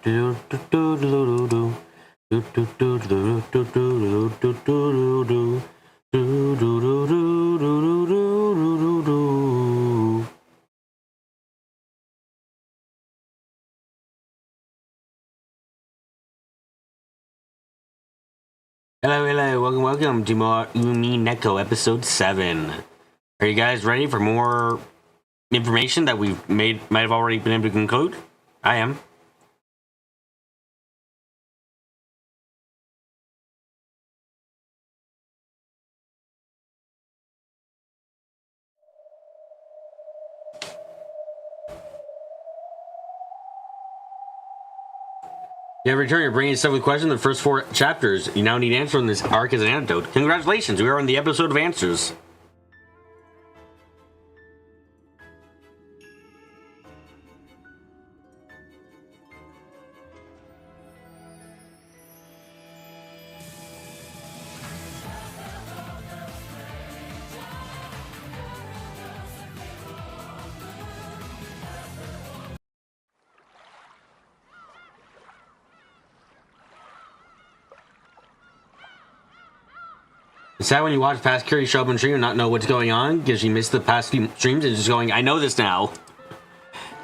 Hello, welcome to more Umineko episode 7. Are you guys ready for more information that might have already been able to conclude? I am. You have returned your brain stuff with questions in the first 4 chapters. You now need answers in this arc as an antidote. Congratulations, we are on the episode of answers. It's sad when you watch past Carrie show up on stream and not know what's going on because you missed the past few streams and just going, I know this now.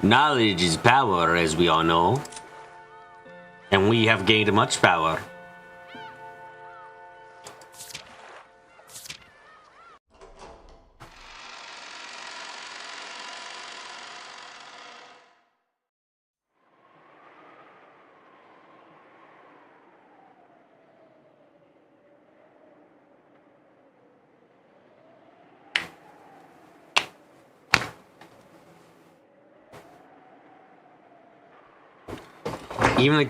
Knowledge is power, as we all know. And we have gained much power. Even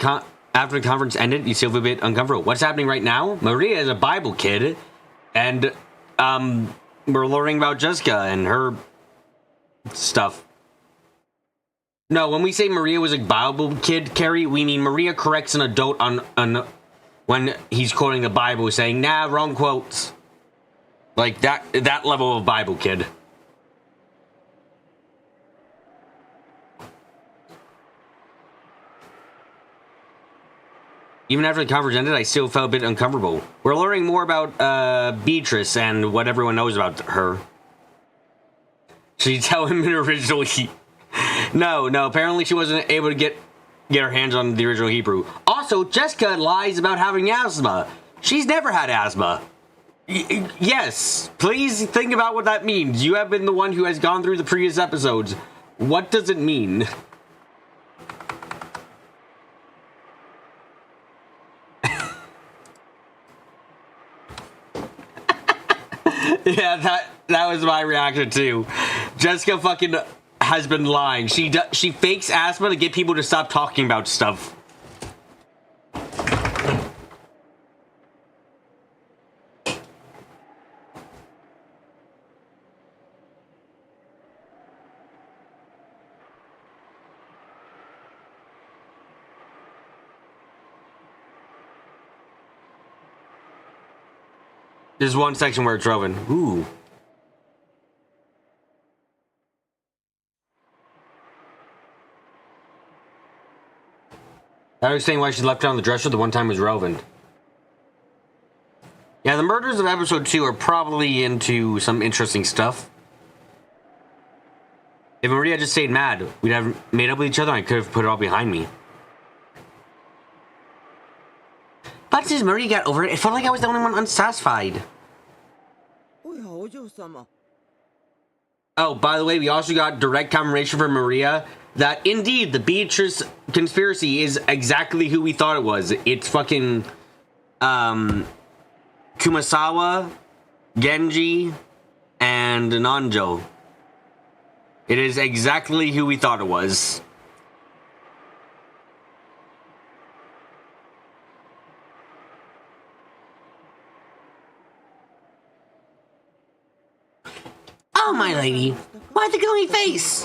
after the conference ended, you still feel a bit uncomfortable. What's happening right now? Maria is a Bible kid, and we're learning about Jessica and her stuff. No, when we say Maria was a Bible kid, Carrie, we mean Maria corrects an adult on when he's quoting the Bible, saying, "Nah, wrong quotes." Like that level of Bible kid. Even after the conference ended, I still felt a bit uncomfortable. We're learning more about Beatrice and what everyone knows about her. Should you tell him in original No, apparently she wasn't able to get her hands on the original Hebrew. Also, Jessica lies about having asthma. She's never had asthma. Yes, please think about what that means. You have been the one who has gone through the previous episodes. What does it mean? Yeah, that was my reaction too. Jessica fucking has been lying. She fakes asthma to get people to stop talking about stuff. There's one section where it's relevant. Ooh. I was saying why she left it on the dresser the one time was relevant. Yeah, the murders of episode 2 are probably into some interesting stuff. If Maria just stayed mad, we'd have made up with each other and I could have put it all behind me. But since Maria got over it, it felt like I was the only one unsatisfied. Oh, by the way, we also got direct confirmation from Maria that indeed the Beatrice conspiracy is exactly who we thought it was. It's fucking Kumasawa, Genji, and Nanjo. It is exactly who we thought it was. Oh, my lady, why the gooey face?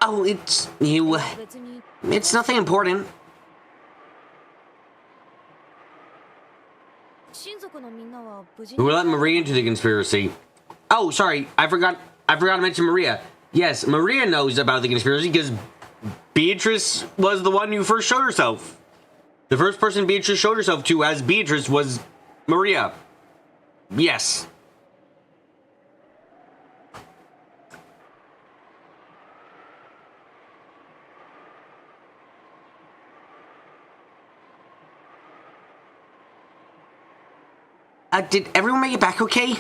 Oh, it's you. It's nothing important. Who let Maria into the conspiracy? Oh, sorry, I forgot to mention Maria. Yes, Maria knows about the conspiracy because Beatrice was the one who first showed herself. The first person Beatrice showed herself to as Beatrice was Maria. Yes. Did everyone make it back okay?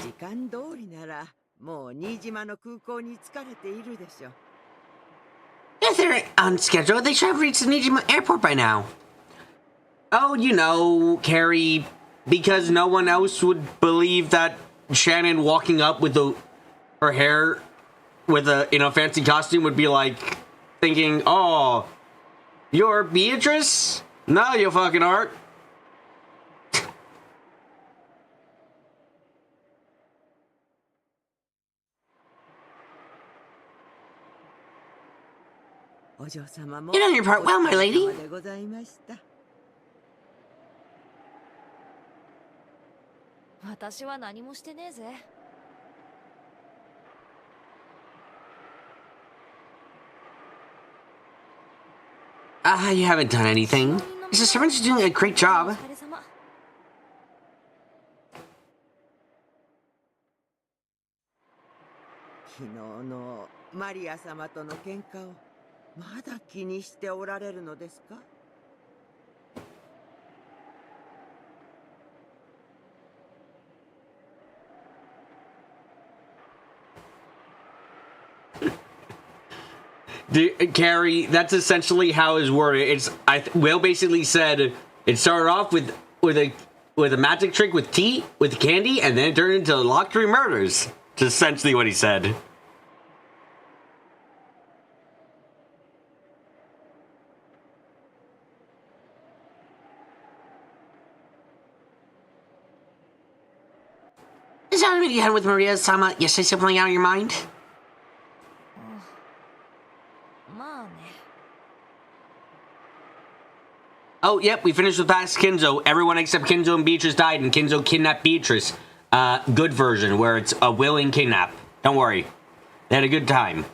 If they're on schedule, they should have reached the Nijima airport by now. Oh, you know, Carrie, because no one else would believe that Shannon walking up with her hair in a fancy costume would be like thinking, oh, you're Beatrice? No, you fucking aren't. You done your part well, my lady. You haven't done anything. The servants are doing a great job. Carrie, that's essentially how it's worded. Will basically said it started off with a magic trick with tea, with candy, and then it turned into locked room murders. That's essentially what he said. Is that what you had with Maria-sama? You say something out of your mind? Oh, yep, we finished with past Kinzo. Everyone except Kinzo and Beatrice died, and Kinzo kidnapped Beatrice. Good version, where it's a willing kidnap. Don't worry. They had a good time.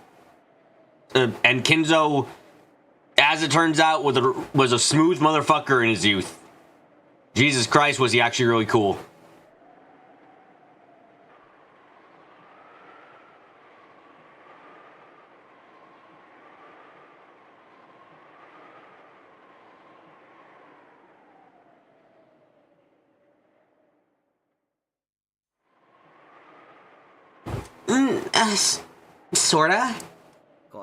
And Kinzo, as it turns out, was a smooth motherfucker in his youth. Jesus Christ, was he actually really cool. Sorta.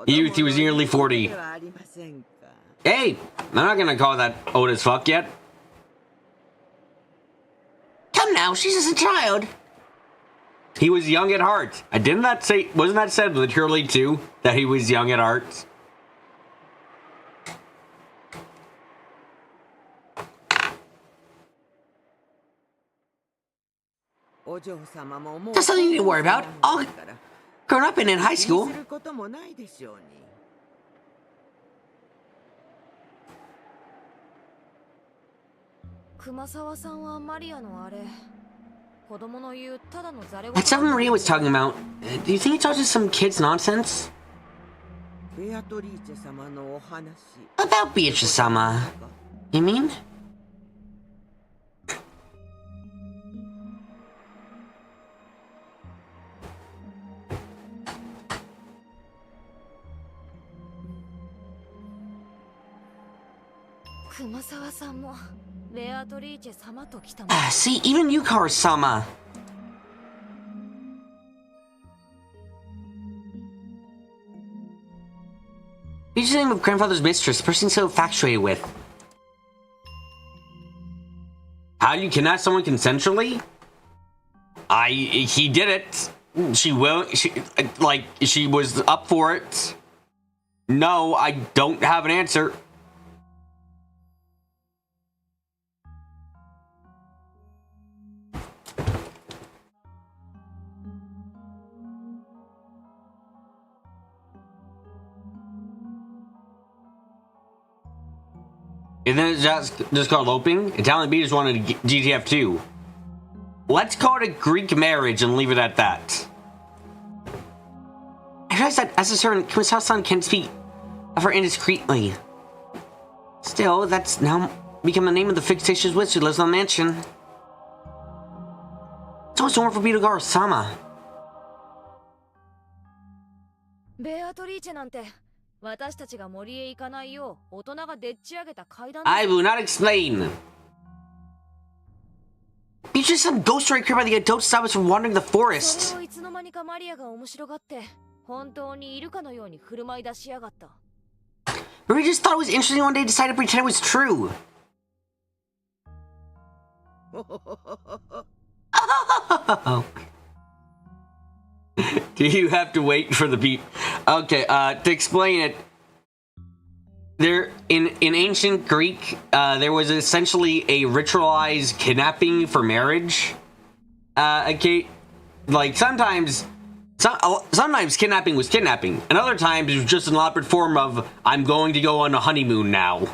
Youth, he was nearly 40. Hey, I'm not gonna call that old as fuck yet. Come now, she's just a child. He was young at heart. Wasn't that said literally too, that he was young at heart? That's nothing you need to worry about. All grown up and in high school. That stuff Maria was talking about, do you think it's all just some kid's nonsense? About Beatrice-sama, you mean? See, even you call her Sama. He's the name of grandfather's mistress, the person so infatuated with. How do you kidnap someone consensually? He did it. She was up for it. No, I don't have an answer. And then it's just called eloping. Italian Beaters wanted GTF 2. Let's call it a Greek marriage and leave it at that. I realize that as a servant, Kumasawa-san can speak of her indiscreetly. Still, that's now become the name of the fictitious witch who lives in the mansion. It's also more for Bidogara-sama. I will not explain. Beatrice, some ghost story created by the adult stop us from wandering the forest. We just thought it was interesting one day, decided to pretend it was true. Do you have to wait for the beat? Okay, to explain it, there in ancient Greek, there was essentially a ritualized kidnapping for marriage. Okay, like sometimes kidnapping was kidnapping, and other times it was just an elaborate form of I'm going to go on a honeymoon now.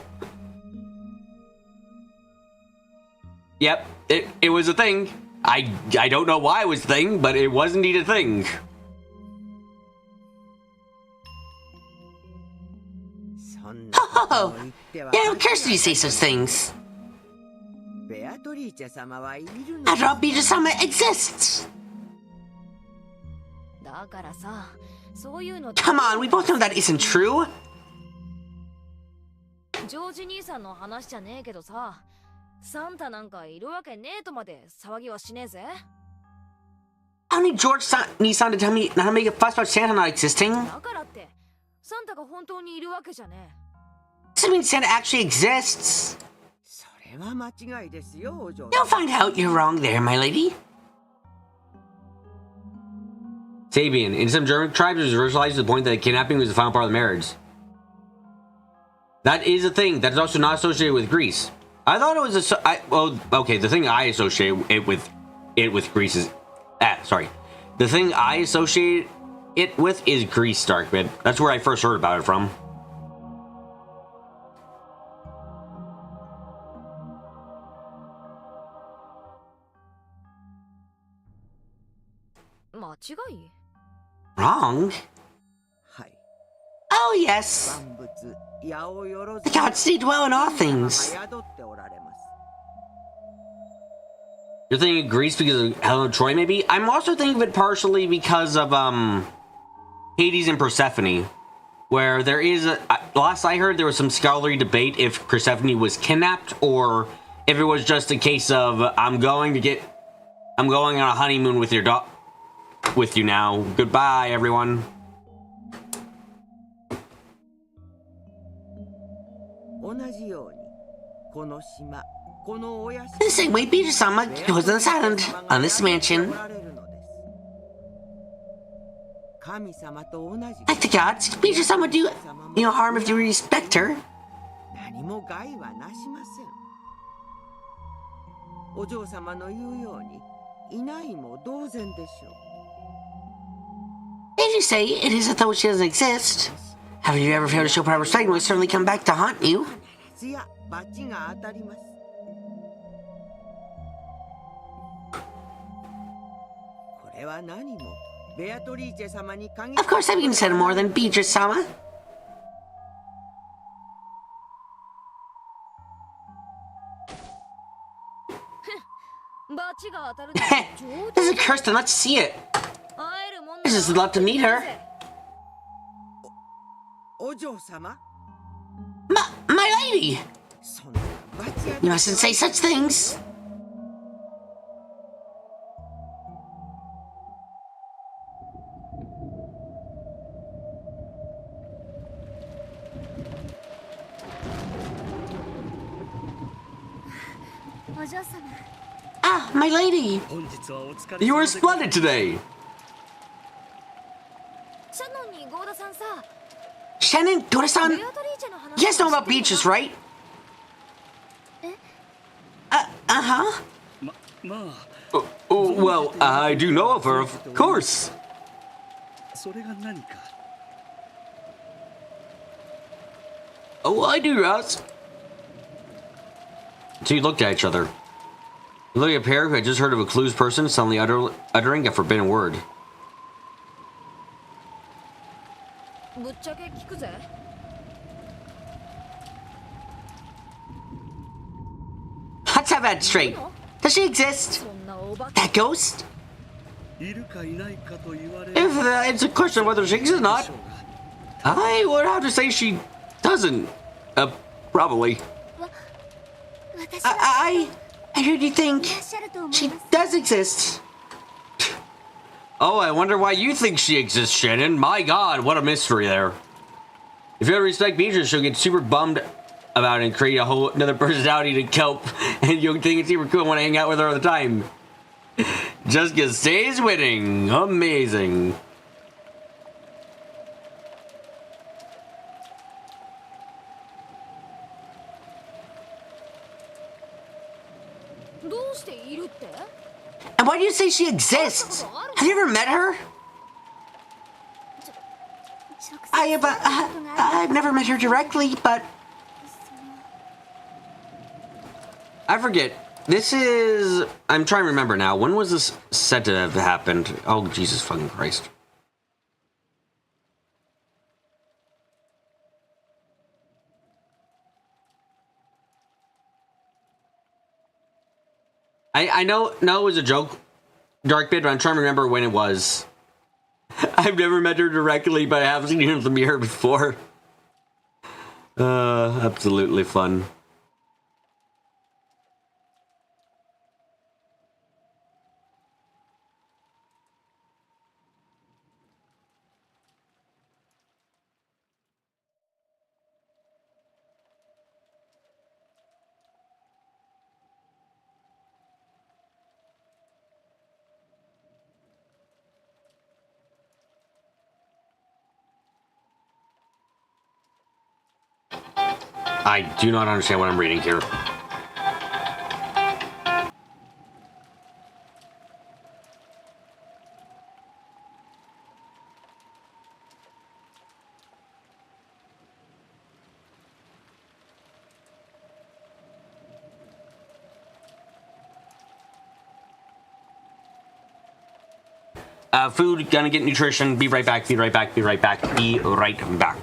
Yep, it was a thing. I don't know why it was a thing, but it was indeed a thing. Oh, yeah, who cares if you say such things? After all, Beatrice-sama exists. Come on, we both know that isn't true. I don't need George-san to tell me not to make a fuss about Santa not existing. Doesn't mean Santa actually exists. You'll find out you're wrong there, my lady. Sabian, in some German tribes, it was ritualized to the point that kidnapping was the final part of the marriage. That is a thing that is also not associated with Greece. I thought it was well, okay, the thing I associate it with Greece is the thing I associate it with is Greece, Darkbit. That's where I first heard about it from. Wrong? Oh yes. The gods see dwell in all things. You're thinking of Greece because of Helen of Troy, maybe? I'm also thinking of it partially because of Hades and Persephone, where there is last I heard there was some scholarly debate if Persephone was kidnapped or if it was just a case of I'm going on a honeymoon with you now. Goodbye, everyone. The same way Beatrice-sama goes on this island, on this mansion. Like the gods, Beatrice-sama would do no harm if you respect her. If you say it is as though she doesn't exist, haven't you ever failed to show proper respect and will certainly come back to haunt you? Of course I can say more than Beatrice-sama. This is Kirsten, let's see it. I just love to meet her. My lady! You mustn't say such things. Ah, my lady! You were splendid today! Shannon, Dora-san? You guys know about Beatrice, right? Uh-huh. Well, I do know of her, of course. Oh, I do, Ross. So you looked at each other. Literally a pair who had just heard of a clues person suddenly uttering a forbidden word. Let's have that straight. Does she exist? That ghost? If it's a question of whether she exists or not, I would have to say she doesn't. Probably. I heard you think she does exist. Oh, I wonder why you think she exists, Shannon. My god, what a mystery there. If you don't respect Beatrice, she'll get super bummed about it and create a whole another personality to cope, and you'll think it's super cool and want to hang out with her all the time. Jessica stays winning. Amazing. And why do you say she exists? Have you ever met her? I've never met her directly, but I forget. This is... I'm trying to remember now. When was this said to have happened? Oh, Jesus fucking Christ. I know it was a joke, Dark Bit, but I'm trying to remember when it was. I've never met her directly, but I have seen her in the mirror before. Absolutely fun. I do not understand what I'm reading here. Food, gonna get nutrition. Be right back, be right back, be right back, be right back.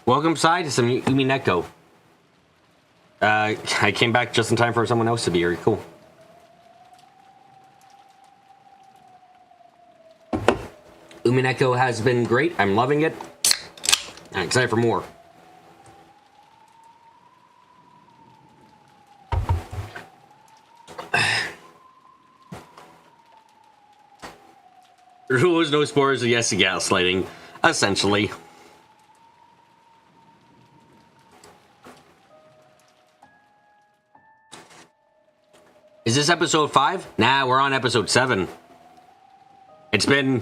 Welcome side to some Umineko. I came back just in time for someone else to be here. Cool. Umineko has been great. I'm loving it. I'm excited for more. Rules, no spoilers, yes to gaslighting. Essentially. Is this episode 5? Nah, we're on episode 7. It's been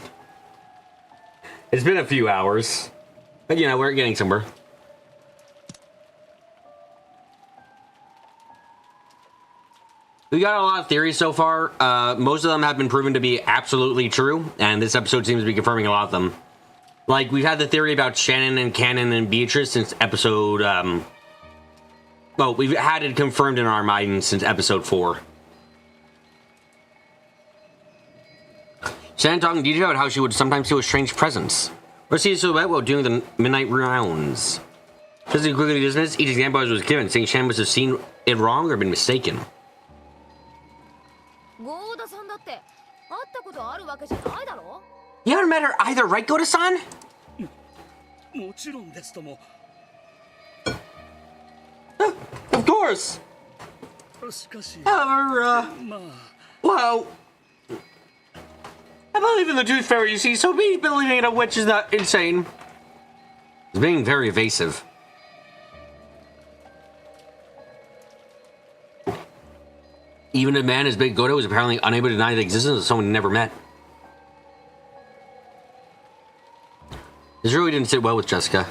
a few hours. But you know, we're getting somewhere. We got a lot of theories so far. Most of them have been proven to be absolutely true, and this episode seems to be confirming a lot of them. Like, we've had the theory about Shannon and Kanon and Beatrice since episode, well, we've had it confirmed in our minds since episode 4. Shannon talking to DJ about how she would sometimes feel a strange presence, or see a silhouette while doing the midnight rounds. Just to quickly dismiss each example as was given, saying Shannon must have seen it wrong or been mistaken. You haven't met her either, right, Goda-san? Of course! However, well, I believe in the Tooth Fairy, you see, so me believing in a witch is not insane. It's being very evasive. Even a man as big Godo was apparently unable to deny the existence of someone he never met. This really didn't sit well with Jessica.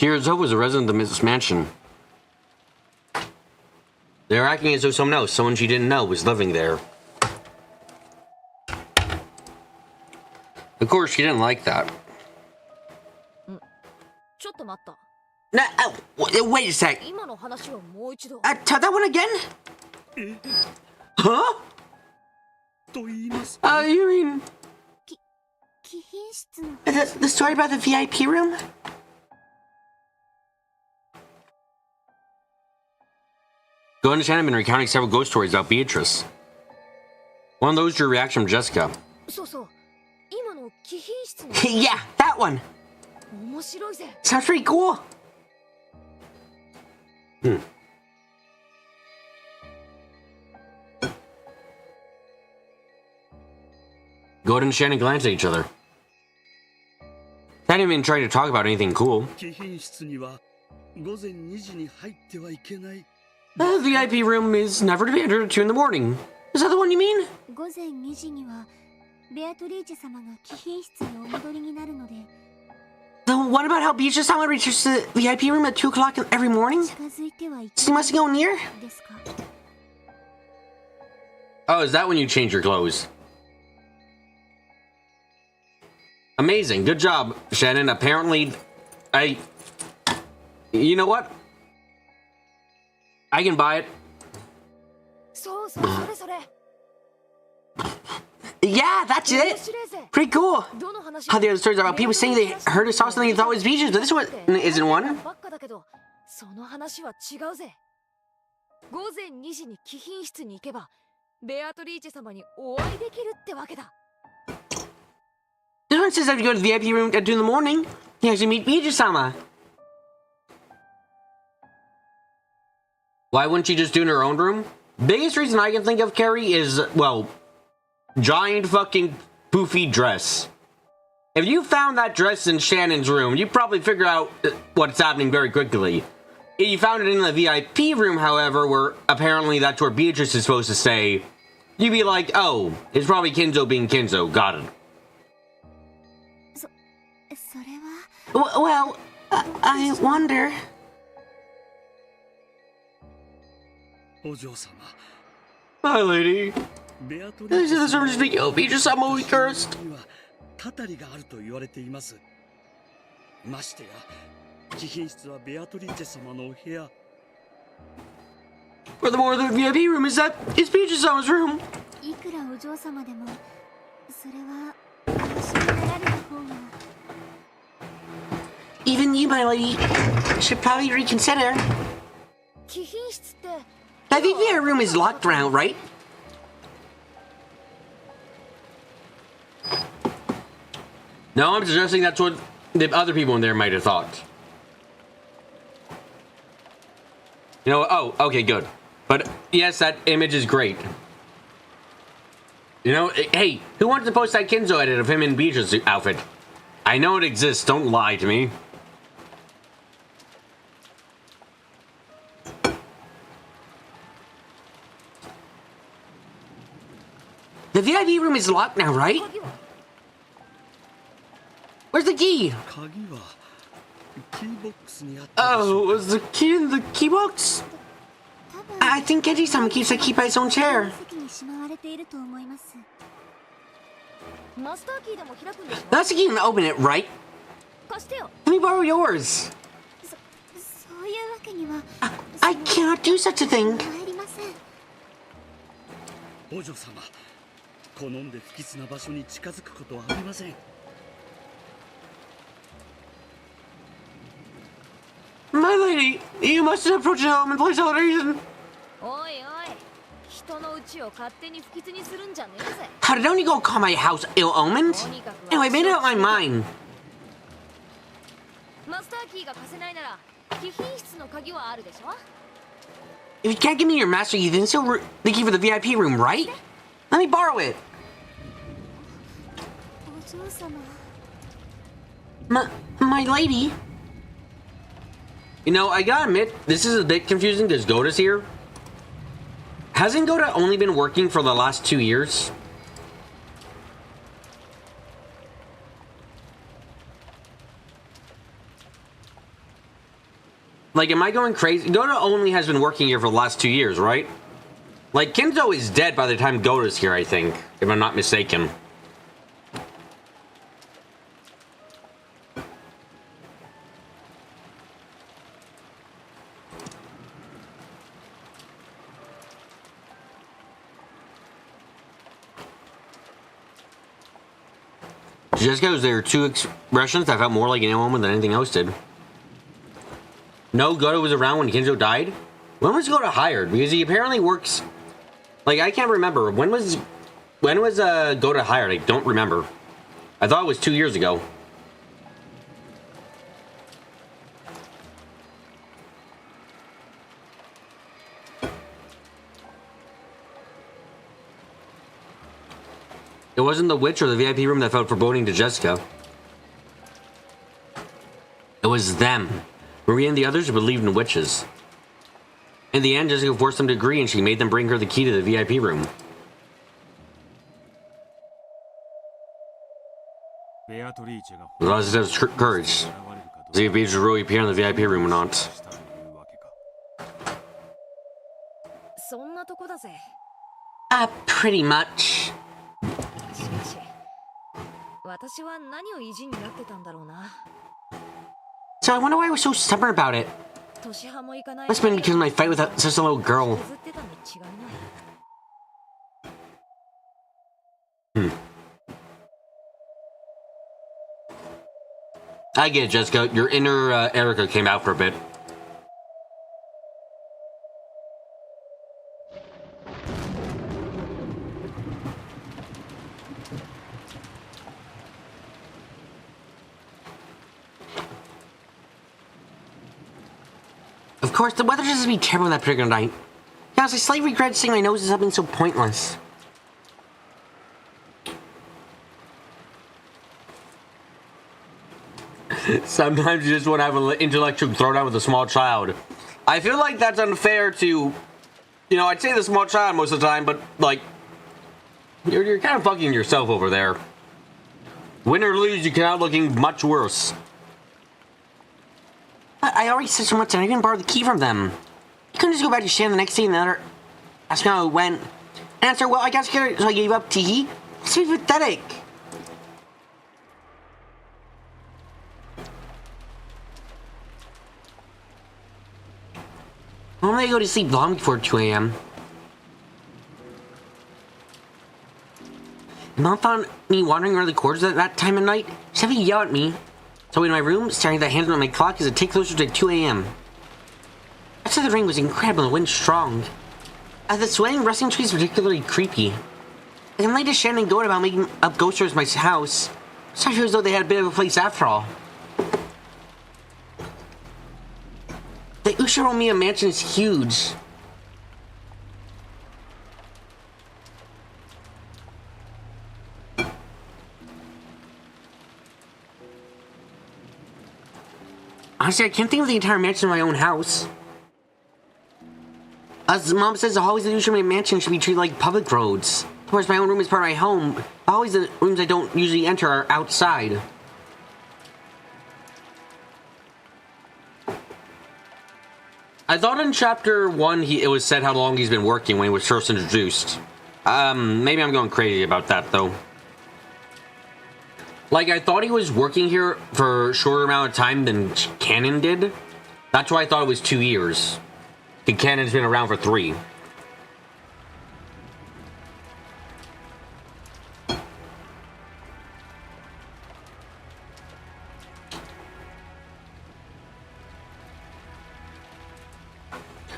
Kira's was a resident of Mrs. Mansion. They were acting as though someone else, someone she didn't know, was living there. Of course, she didn't like that. No, wait a sec. Tell that one again? Huh? You mean... The story about the VIP room? Go and Shannon have been recounting several ghost stories about Beatrice. One of those drew a reaction from Jessica. Yeah, that one. Sounds pretty cool. Gordon and Shannon glanced at each other. Not even trying to talk about anything cool. The VIP room is never to be entered at 2 in the morning. Is that the one you mean? The one about how Beatrice-sama reaches the VIP room at 2 o'clock every morning? So you must go near? Oh, is that when you change your clothes? Amazing. Good job, Shannon. Apparently, you know what? I can buy it. Yeah, that's it. Pretty cool. How the other stories about people saying they heard or saw something they thought was Beatrice, but this one isn't one. This one says I have to go to the VIP room at 2 in the morning. You actually meet Beatrice-sama. Why wouldn't she just do in her own room? Biggest reason I can think of, Carrie, is, well, giant fucking poofy dress. If you found that dress in Shannon's room, you'd probably figure out what's happening very quickly. If you found it in the VIP room, however, where apparently that's where Beatrice is supposed to stay, you'd be like, oh, it's probably Kinzo being Kinzo. Got it. Well, I wonder... Hi, lady. This is the service speaking. Oh, Beatrice-sama, we cursed. Furthermore, the VIP room is Beatrice-sama's room. いくらお嬢様でもそれは私になられた方が Even you, my lady, should probably reconsider. 貴賓室って I think their room is locked around, right? No, I'm suggesting that's what the other people in there might have thought. You know, oh, okay, good. But yes, that image is great. You know, hey, who wants to post that Kinzo edit of him in Beatrice's outfit? I know it exists, don't lie to me. The VIP room is locked now, right? Where's the key? Oh, was the key in the key box? I think Genji-sama keeps the key by his own chair. That's the key to open it, right? Let me borrow yours. I cannot do such a thing. My lady, you mustn't approach an element for some reason. How did only go call my house ill-omened? Anyway, I made up my mind. If you can't give me your master key, then still the key for the VIP room, right? Let me borrow it. My lady. You know, I gotta admit, this is a bit confusing because Goda's here. Hasn't Goda only been working for the last 2 years? Like, am I going crazy? Goda only has been working here for the last 2 years, right? Like, Kinzo is dead by the time Goda's here, I think, if I'm not mistaken. Just because there are two expressions that felt more like an woman than anything else did. No, Goda was around when Kinzo died? When was Goda hired? Because he apparently works... Like, I can't remember. When was Goda hired? I don't remember. I thought it was 2 years ago. It wasn't the witch or the VIP room that felt foreboding to Jessica. It was them. Maria and the others who believed in witches. In the end, Jessica forced them to agree and she made them bring her the key to the VIP room. Lost his courage. See if Beatrice will really appear in the VIP room or not. Pretty much. So I wonder why I was so stubborn about it. Must have been because of my fight with such a little girl. I get it, Jessica. Your inner Erica came out for a bit. Of course, the weather just be terrible that particular night. Yeah, I slightly regret seeing my nose as something so pointless. Sometimes you just want to have an intellectual throwdown with a small child. I feel like that's unfair to, you know, I'd say the small child most of the time, but like, you're kind of fucking yourself over there. Win or lose, you come out looking much worse. I already said so much and I even borrowed the key from them. You couldn't just go back to Shan the next day and ask how it went. Answer, well, I got scared, so I gave up. Tee. It's so pathetic. Normally I go to sleep long before 2 a.m. Mom found me wandering around the corridors at that time of night. She had me yell at me. So in my room, staring at the hands on my clock as it ticked closer to 2 a.m. Outside the rain was incredible and the wind strong. The swaying, rustling trees were particularly creepy. I complained to Shannon and Goat about making up ghost stories in my house. It started as though they had a bit of a place after all. The Ushiromiya mansion is huge. Honestly, I can't think of the entire mansion in my own house. As Mom says, the hallways of the Ushiromiya mansion should be treated like public roads. Of course, my own room is part of my home. The hallways of the rooms I don't usually enter are outside. I thought in chapter 1 it was said how long he's been working when he was first introduced. Maybe I'm going crazy about that though. Like, I thought he was working here for a shorter amount of time than Kanon did. That's why I thought it was 2 years. And Kanon's been around for 3.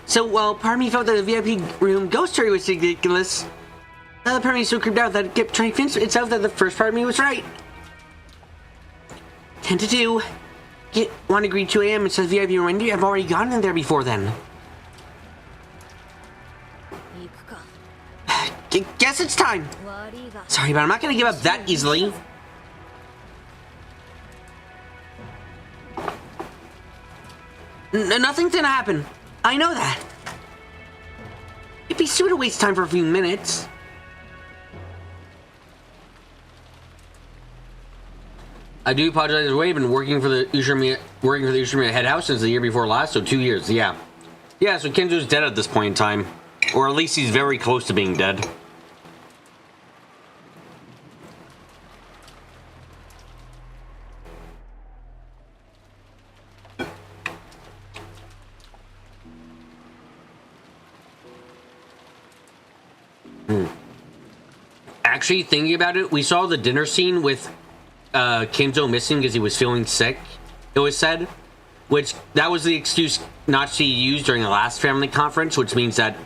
So, while part of me felt that the VIP room ghost story was ridiculous, the other part of me so creeped out that it kept trying to convince itself that the first part of me was right. 10 to 2. Get 1 degree 2 a.m. It says VIP room window. I've already gone in there before then. Guess it's time. Sorry, but I'm not gonna give up that easily. Nothing's gonna happen. I know that. It'd be stupid to waste time for a few minutes. I do apologize for I've been working for the Ushiromiya head house since the year before last, so 2 years, yeah. Yeah, so Kenzo's dead at this point in time. Or at least he's very close to being dead. Actually, thinking about it, we saw the dinner scene with Kenzo missing because he was feeling sick, it was said. Which, that was the excuse not to use during the last family conference, which means that,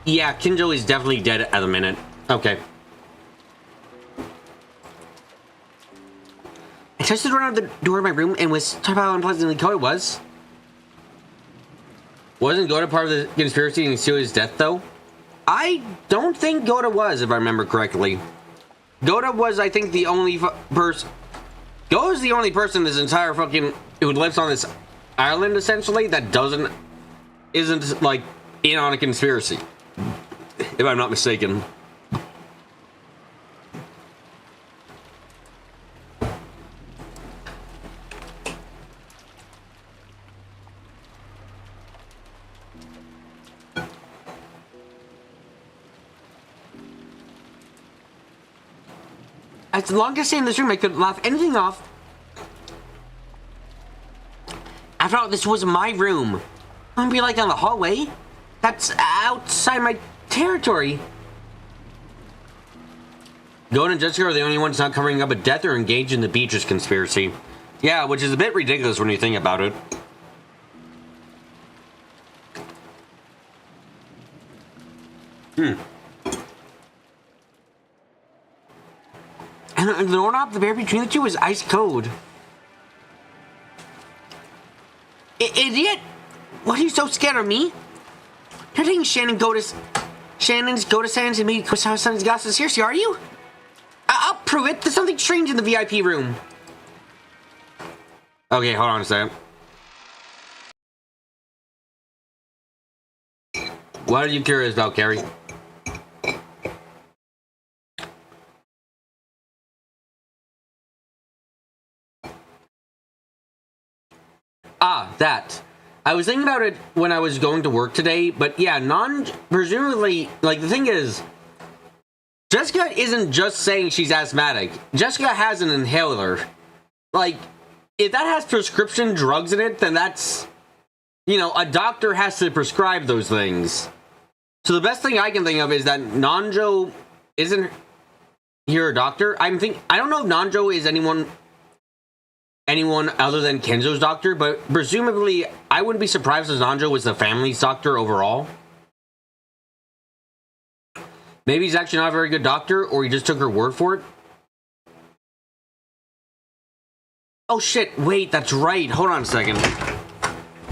yeah, Kenzo is definitely dead at the minute. Okay. I touched the door of the door of my room and was talking about how unpleasantly cold it was. Wasn't Goda part of the conspiracy to conceal his death, though? I don't think Goda was, if I remember correctly. Goda was, I think, the only person... Goda's the only person in this entire fucking... who lives on this island, essentially, that isn't, like, in on a conspiracy. If I'm not mistaken. As long as I stay in this room, I could laugh anything off. After all, this was my room. I wouldn't be like on the hallway. That's outside my territory. Gohan and Jessica are the only ones not covering up a death or engaged in the Beatrice conspiracy. Yeah, which is a bit ridiculous when you think about it. And the doorknob, the barrier between the two, is ice cold. Idiot! What are you so scared of me? You're taking Shannon's Goda Sands and me Kusawa-san's glasses seriously, are you? I'll prove it. There's something strange in the VIP room. Okay, hold on a second. What are you curious about, Carrie? Ah, that. I was thinking about it when I was going to work today, but yeah, presumably, like, the thing is, Jessica isn't just saying she's asthmatic. Jessica has an inhaler. Like, if that has prescription drugs in it, then that's, you know, a doctor has to prescribe those things. So the best thing I can think of is that Nanjo isn't, You're a doctor? I don't know if Nanjo is anyone other than Kenzo's doctor, but presumably I wouldn't be surprised if Nanjo was the family's doctor overall. Maybe he's actually not a very good doctor, or he just took her word for it. Oh shit, wait, that's right. Hold on a second.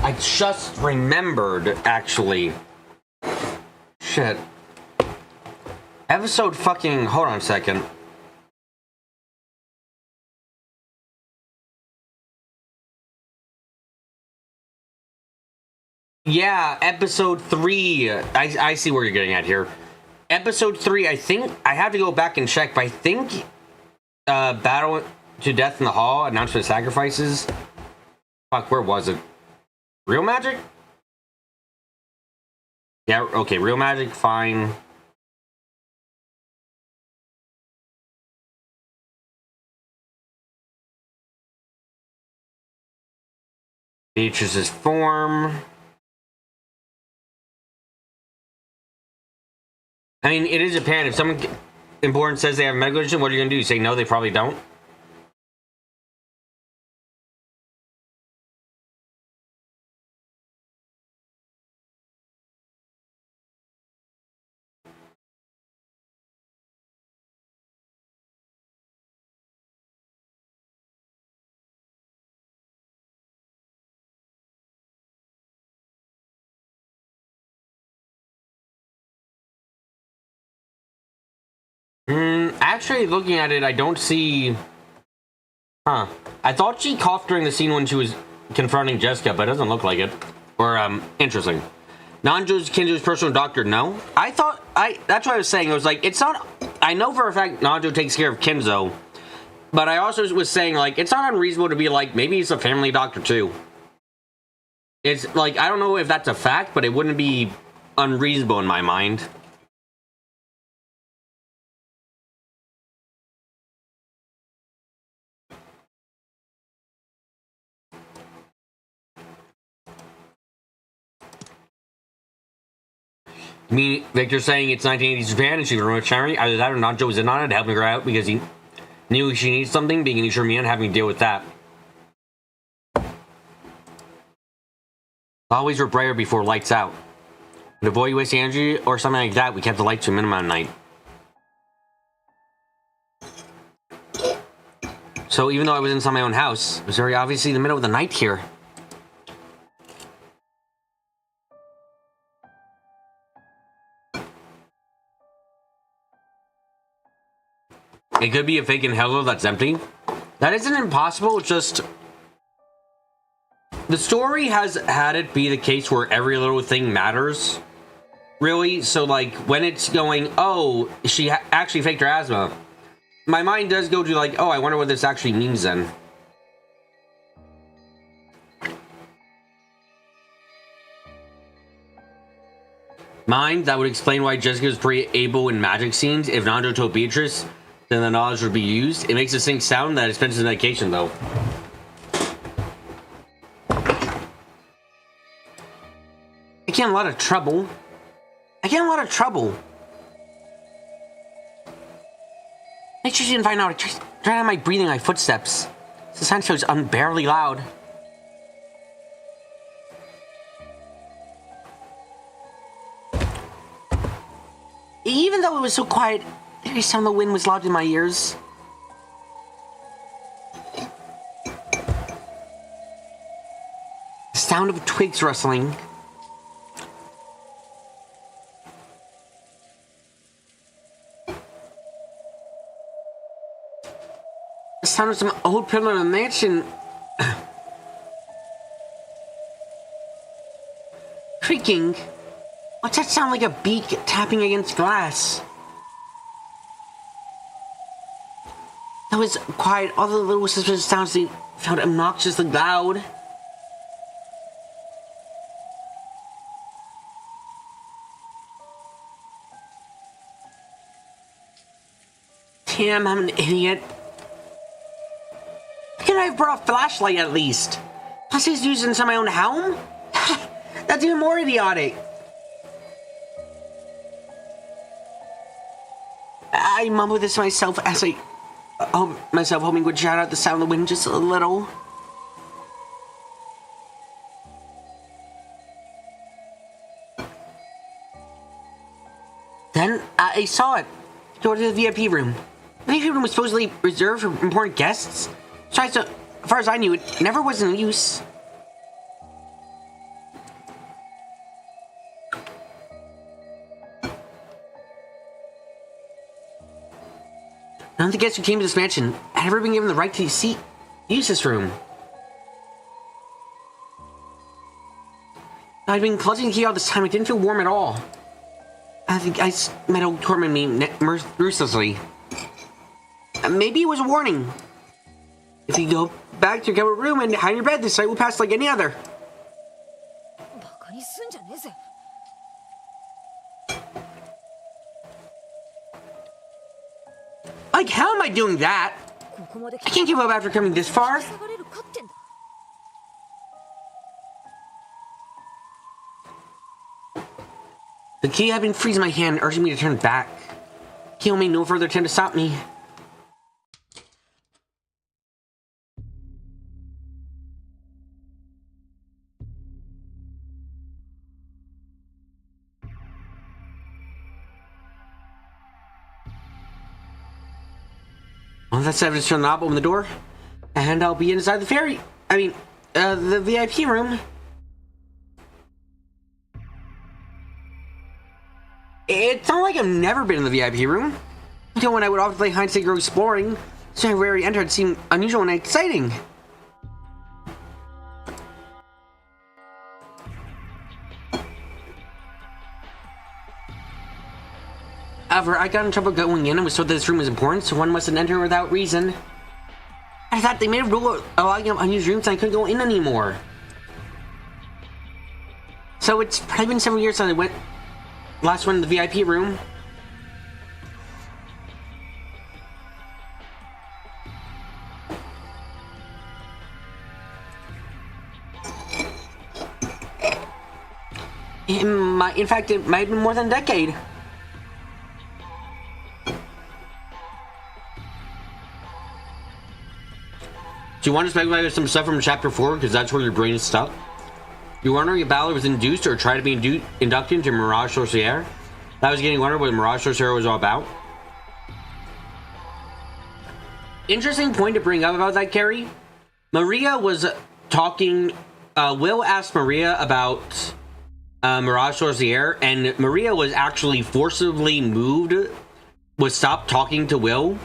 I just remembered, actually. Shit. Episode fucking... Hold on a second. Yeah, episode 3. I see where you're getting at here. Episode 3, I think... I have to go back and check, but I think... Battle to Death in the Hall, Announcement of Sacrifices. Fuck, where was it? Real Magic? Yeah, okay, Real Magic, fine. Beatrice's form. I mean, it is apparent. If someone important says they have medical condition, what are you going to do? Say no, they probably don't? Actually, looking at it, I don't see... Huh. I thought she coughed during the scene when she was confronting Jessica, but it doesn't look like it. Or, interesting. Nanjo's Kenzo's personal doctor, no? That's what I was saying. I was like, it's not... I know for a fact Nanjo takes care of Kenzo, but I also was saying, like, it's not unreasonable to be like, maybe he's a family doctor, too. It's, like, I don't know if that's a fact, but it wouldn't be unreasonable in my mind. I mean, Victor's saying it's 1980s Japan and she ruined charity. Either that or Nanjo was in on it, helping her out because he knew she needs something, being an Ishimiya and having to deal with that. Always were brighter before lights out. To avoid wasting energy or something like that, we kept the lights to a minimum at night. So even though I was inside my own house, it was very obviously the middle of the night here. It could be a fake inhaler that's empty. That isn't impossible, it's just... The story has had it be the case where every little thing matters. Really? So, like, when it's going, oh, she actually faked her asthma, my mind does go to, like, oh, I wonder what this actually means then. Mind, that would explain why Jessica was pretty able in magic scenes. If Nanjo told Beatrice, then the knowledge would be used. It makes this thing sound that expensive medication, though. I get in a lot of trouble. Make sure she didn't find out. I tried my breathing, my footsteps. The sound feels unbearably loud. Even though it was so quiet, every sound of the wind was loud in my ears. The sound of twigs rustling. The sound of some old pillar in the mansion. Creaking. What's that sound like? A beak tapping against glass? That was quiet. All the little suspicious sounds they found obnoxiously loud. Damn, I'm an idiot. Why can't I have brought a flashlight at least? Plus he's using inside my own home? That's even more idiotic. I mumbled this to myself as I myself hoping would drown out the sound of the wind just a little. Then I saw it. Go to the VIP room. The VIP room was supposedly reserved for important guests. So as far as I knew, it never was in use. None of the guests who came to this mansion had ever been given the right to use this room. I'd been clutching the key all this time. It didn't feel warm at all. I think metal tormented me ruthlessly. Maybe it was a warning. If you go back to your covered room and hide in your bed, this night will pass like any other. Like, how am I doing that? I can't give up after coming this far. The key had been freezing my hand, urging me to turn back. Key made no further attempt to stop me. Well, that's evidence to turn the knob, open the door, and I'll be inside the VIP room. It's not like I've never been in the VIP room. Until when I would often play hide and seek or exploring, so I rarely entered seemed unusual and exciting. However, I got in trouble going in and was told that this room was important, so one mustn't enter without reason. I thought they made a rule allowing unused rooms and I couldn't go in anymore. So it's probably been several years since I last went in the VIP room. In fact, it might have been more than a decade. Do you want to speculate some stuff from chapter 4? Because that's where your brain is stuck. You're wondering if Balor was induced or tried to be inducted into Mirage Sorcière? That was getting wondered what Mirage Sorcière was all about. Interesting point to bring up about that, Carrie. Maria was talking. Will asked Maria about Mirage Sorcière, and Maria was actually forcibly stopped talking to Will.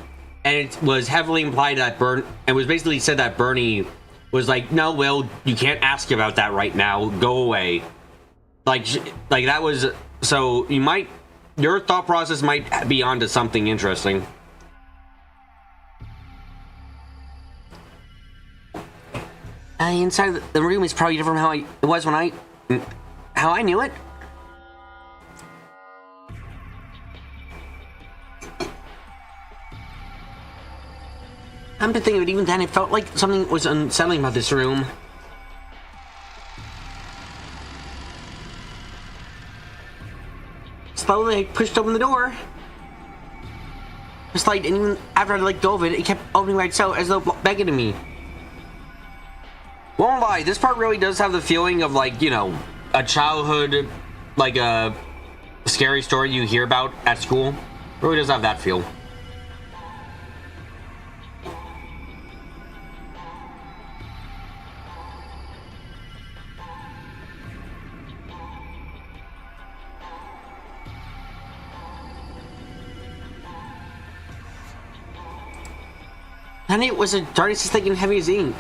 And it was heavily implied that it was basically said that Bernie was like, no, Will, you can't ask about that right now. Go away. Like that was, so your thought process might be onto something interesting. Inside the room is probably different from how I knew it. I'm thinking of it, even then, it felt like something was unsettling about this room. Slowly, I pushed open the door. Just like, and even after I let go of it, it kept opening by itself as though begging to me. Won't lie, this part really does have the feeling of, like, you know, a childhood, like a scary story you hear about at school. It really does have that feel. And it was a darkness as thick and heavy as ink.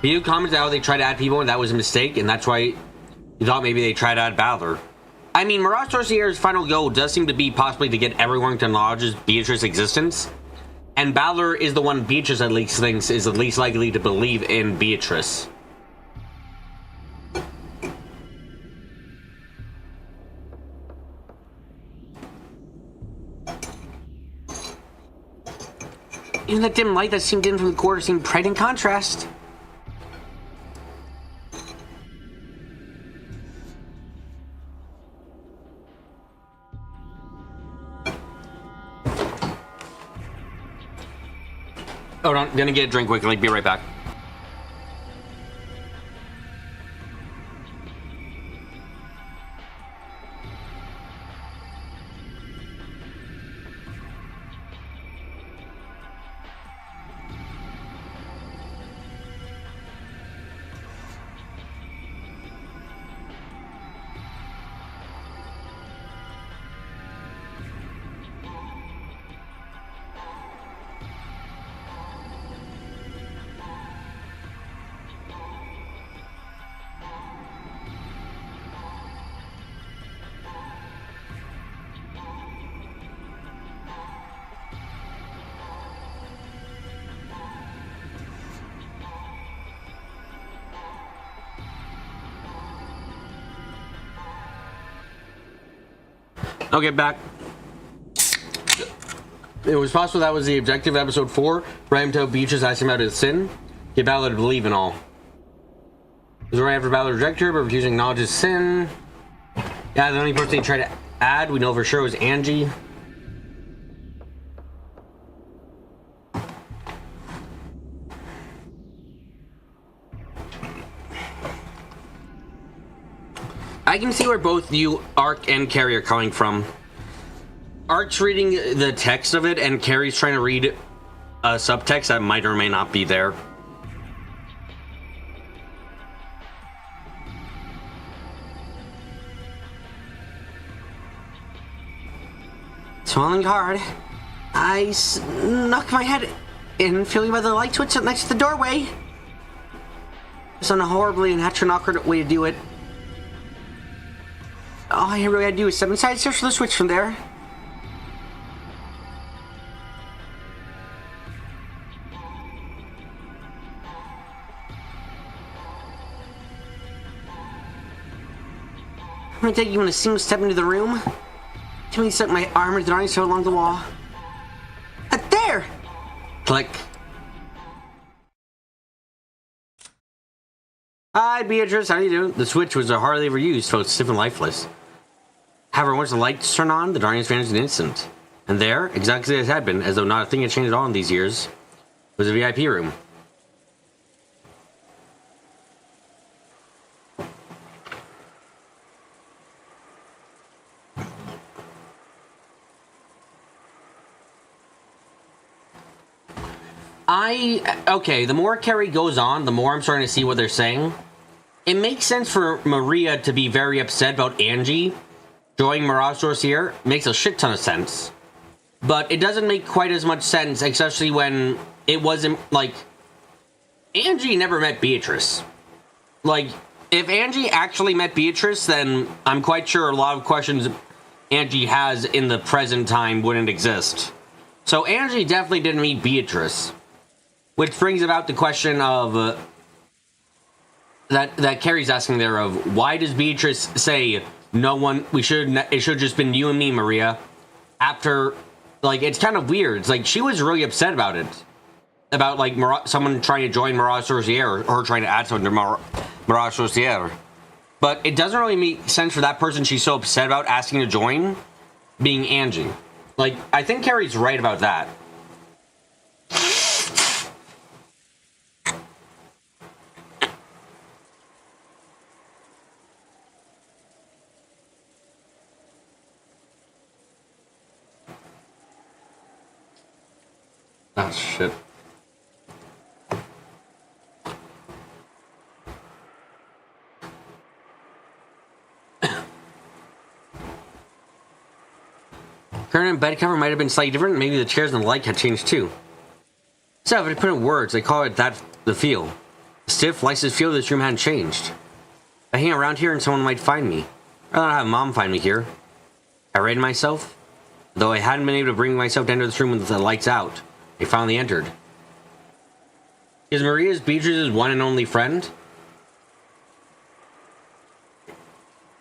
You commented how they tried to add people and that was a mistake, and that's why you thought maybe they tried to add Balor. I mean, Mirage Sorcière's final goal does seem to be possibly to get everyone to acknowledge Beatrice's existence. And Balor is the one Beatrice at least thinks is the least likely to believe in Beatrice. Even that dim light that seemed in from the corridor seemed bright in contrast. Hold on, gonna get a drink quickly. Be right back. Okay, back. It was possible that was the objective of episode 4. Ram told Beatrice asking about his sin. Get Balor to believe in all. It was right after Balor rejected her, but refusing to acknowledge his sin. Yeah, the only person he tried to add, we know for sure, was Angie. I can see where both you, Ark, and Carrie are coming from. Ark's reading the text of it, and Carrie's trying to read a subtext that might or may not be there. Swallowing hard, I snuck my head in, feeling by the light switch next to the doorway. It's on a horribly unnatural and awkward way to do it. All I really had to do is step inside, search for the switch from there. I'm gonna take you in a single step into the room. Can we set my arm into the ice along the wall? There! Click. Hi, Beatrice. How you doing? The switch was hardly ever used, so it's stiff and lifeless. However, once the lights turned on, the darkness vanished in an instant. And there, exactly as it had been, as though not a thing had changed at all in these years, was a VIP room. Okay, the more Carrie goes on, the more I'm starting to see what they're saying. It makes sense for Maria to be very upset about Angie joining Mirage Sorcier. Makes a shit ton of sense. But it doesn't make quite as much sense, especially when it wasn't, like, Angie never met Beatrice. Like, if Angie actually met Beatrice, then I'm quite sure a lot of questions Angie has in the present time wouldn't exist. So Angie definitely didn't meet Beatrice. Which brings about the question of that Carrie's asking there of why does Beatrice say no one it should have just been you and me, Maria, after, like, it's kind of weird. It's like she was really upset about it, about like someone trying to join Mirage Sorcier or her trying to add someone to Mirage Sorcier, but it doesn't really make sense for that person she's so upset about asking to join being Angie. Like, I think Carrie's right about that. Oh, shit. Current bed cover might have been slightly different. Maybe the chairs and the light had changed too. So, if I put in words, they call it that the feel. The stiff, lifeless feel of this room hadn't changed. If I hang around here and someone might find me. I'd rather have Mom find me here. I rated myself. Though I hadn't been able to bring myself to enter this room with the lights out, I finally entered. Is Maria's Beatrice's one and only friend?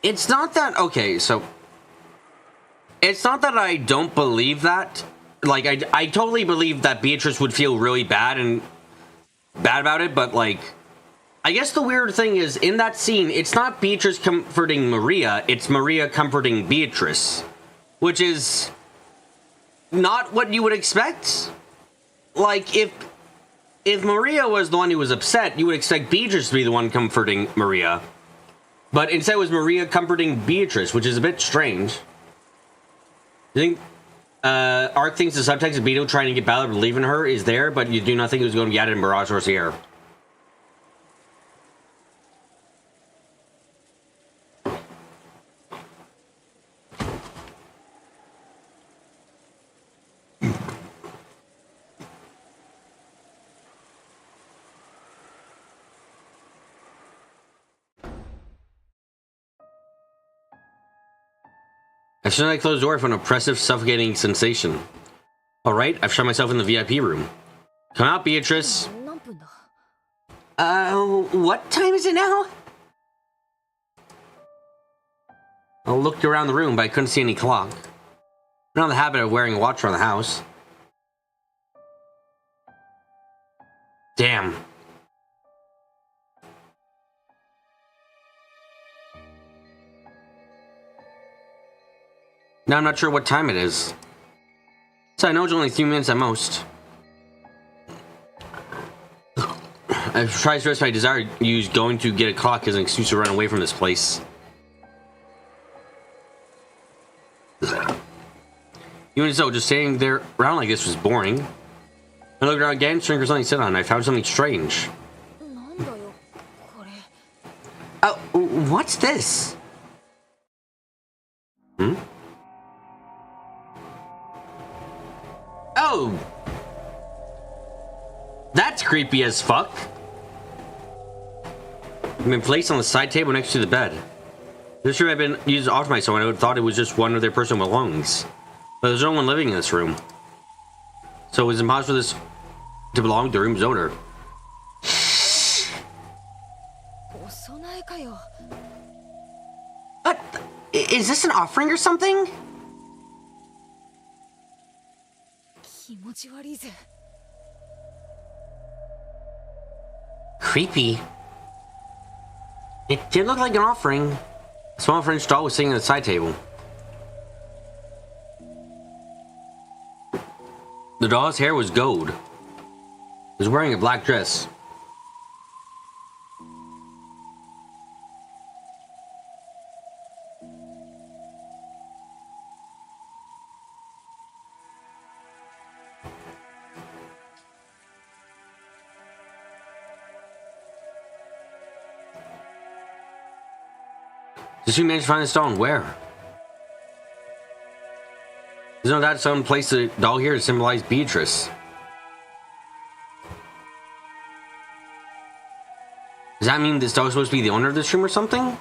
It's not that... Okay, so... It's not that I don't believe that. Like, I totally believe that Beatrice would feel really bad about it, but, like... I guess the weird thing is, in that scene, it's not Beatrice comforting Maria, it's Maria comforting Beatrice. Which is... not what you would expect. Like, if if Maria was the one who was upset, you would expect Beatrice to be the one comforting Maria. But instead it was Maria comforting Beatrice, which is a bit strange. You think Ark thinks the subtext of Beto trying to get Balor to believe in her is there, but you do not think it was going to be added in Mirage or Sierra. As soon as I close the door, I feel an oppressive, suffocating sensation. Alright, I've shut myself in the VIP room. Come out, Beatrice. What time is it now? I looked around the room, but I couldn't see any clock. I'm not in the habit of wearing a watch around the house. Damn. Now I'm not sure what time it is. So I know it's only 3 minutes at most. I tried to express my desire to use going to get a clock as an excuse to run away from this place. Even so, just staying there around like this was boring. I looked around again, searching for something to sit on. I found something strange. Oh, what's this? Hmm? Oh! That's creepy as fuck. It's been placed on the side table next to the bed. This room had been used often by someone. I would have thought it was just one of their personal belongings. But there's no one living in this room. So it was impossible for this to belong to the room's owner. What? Is this an offering or something? Creepy. It did look like an offering. A small French doll was sitting at the side table. The doll's hair was gold. It was wearing a black dress. Did you manage to find the stone? Where? There's no doubt someone placed the doll here to symbolize Beatrice. Does that mean this doll is supposed to be the owner of this room or something?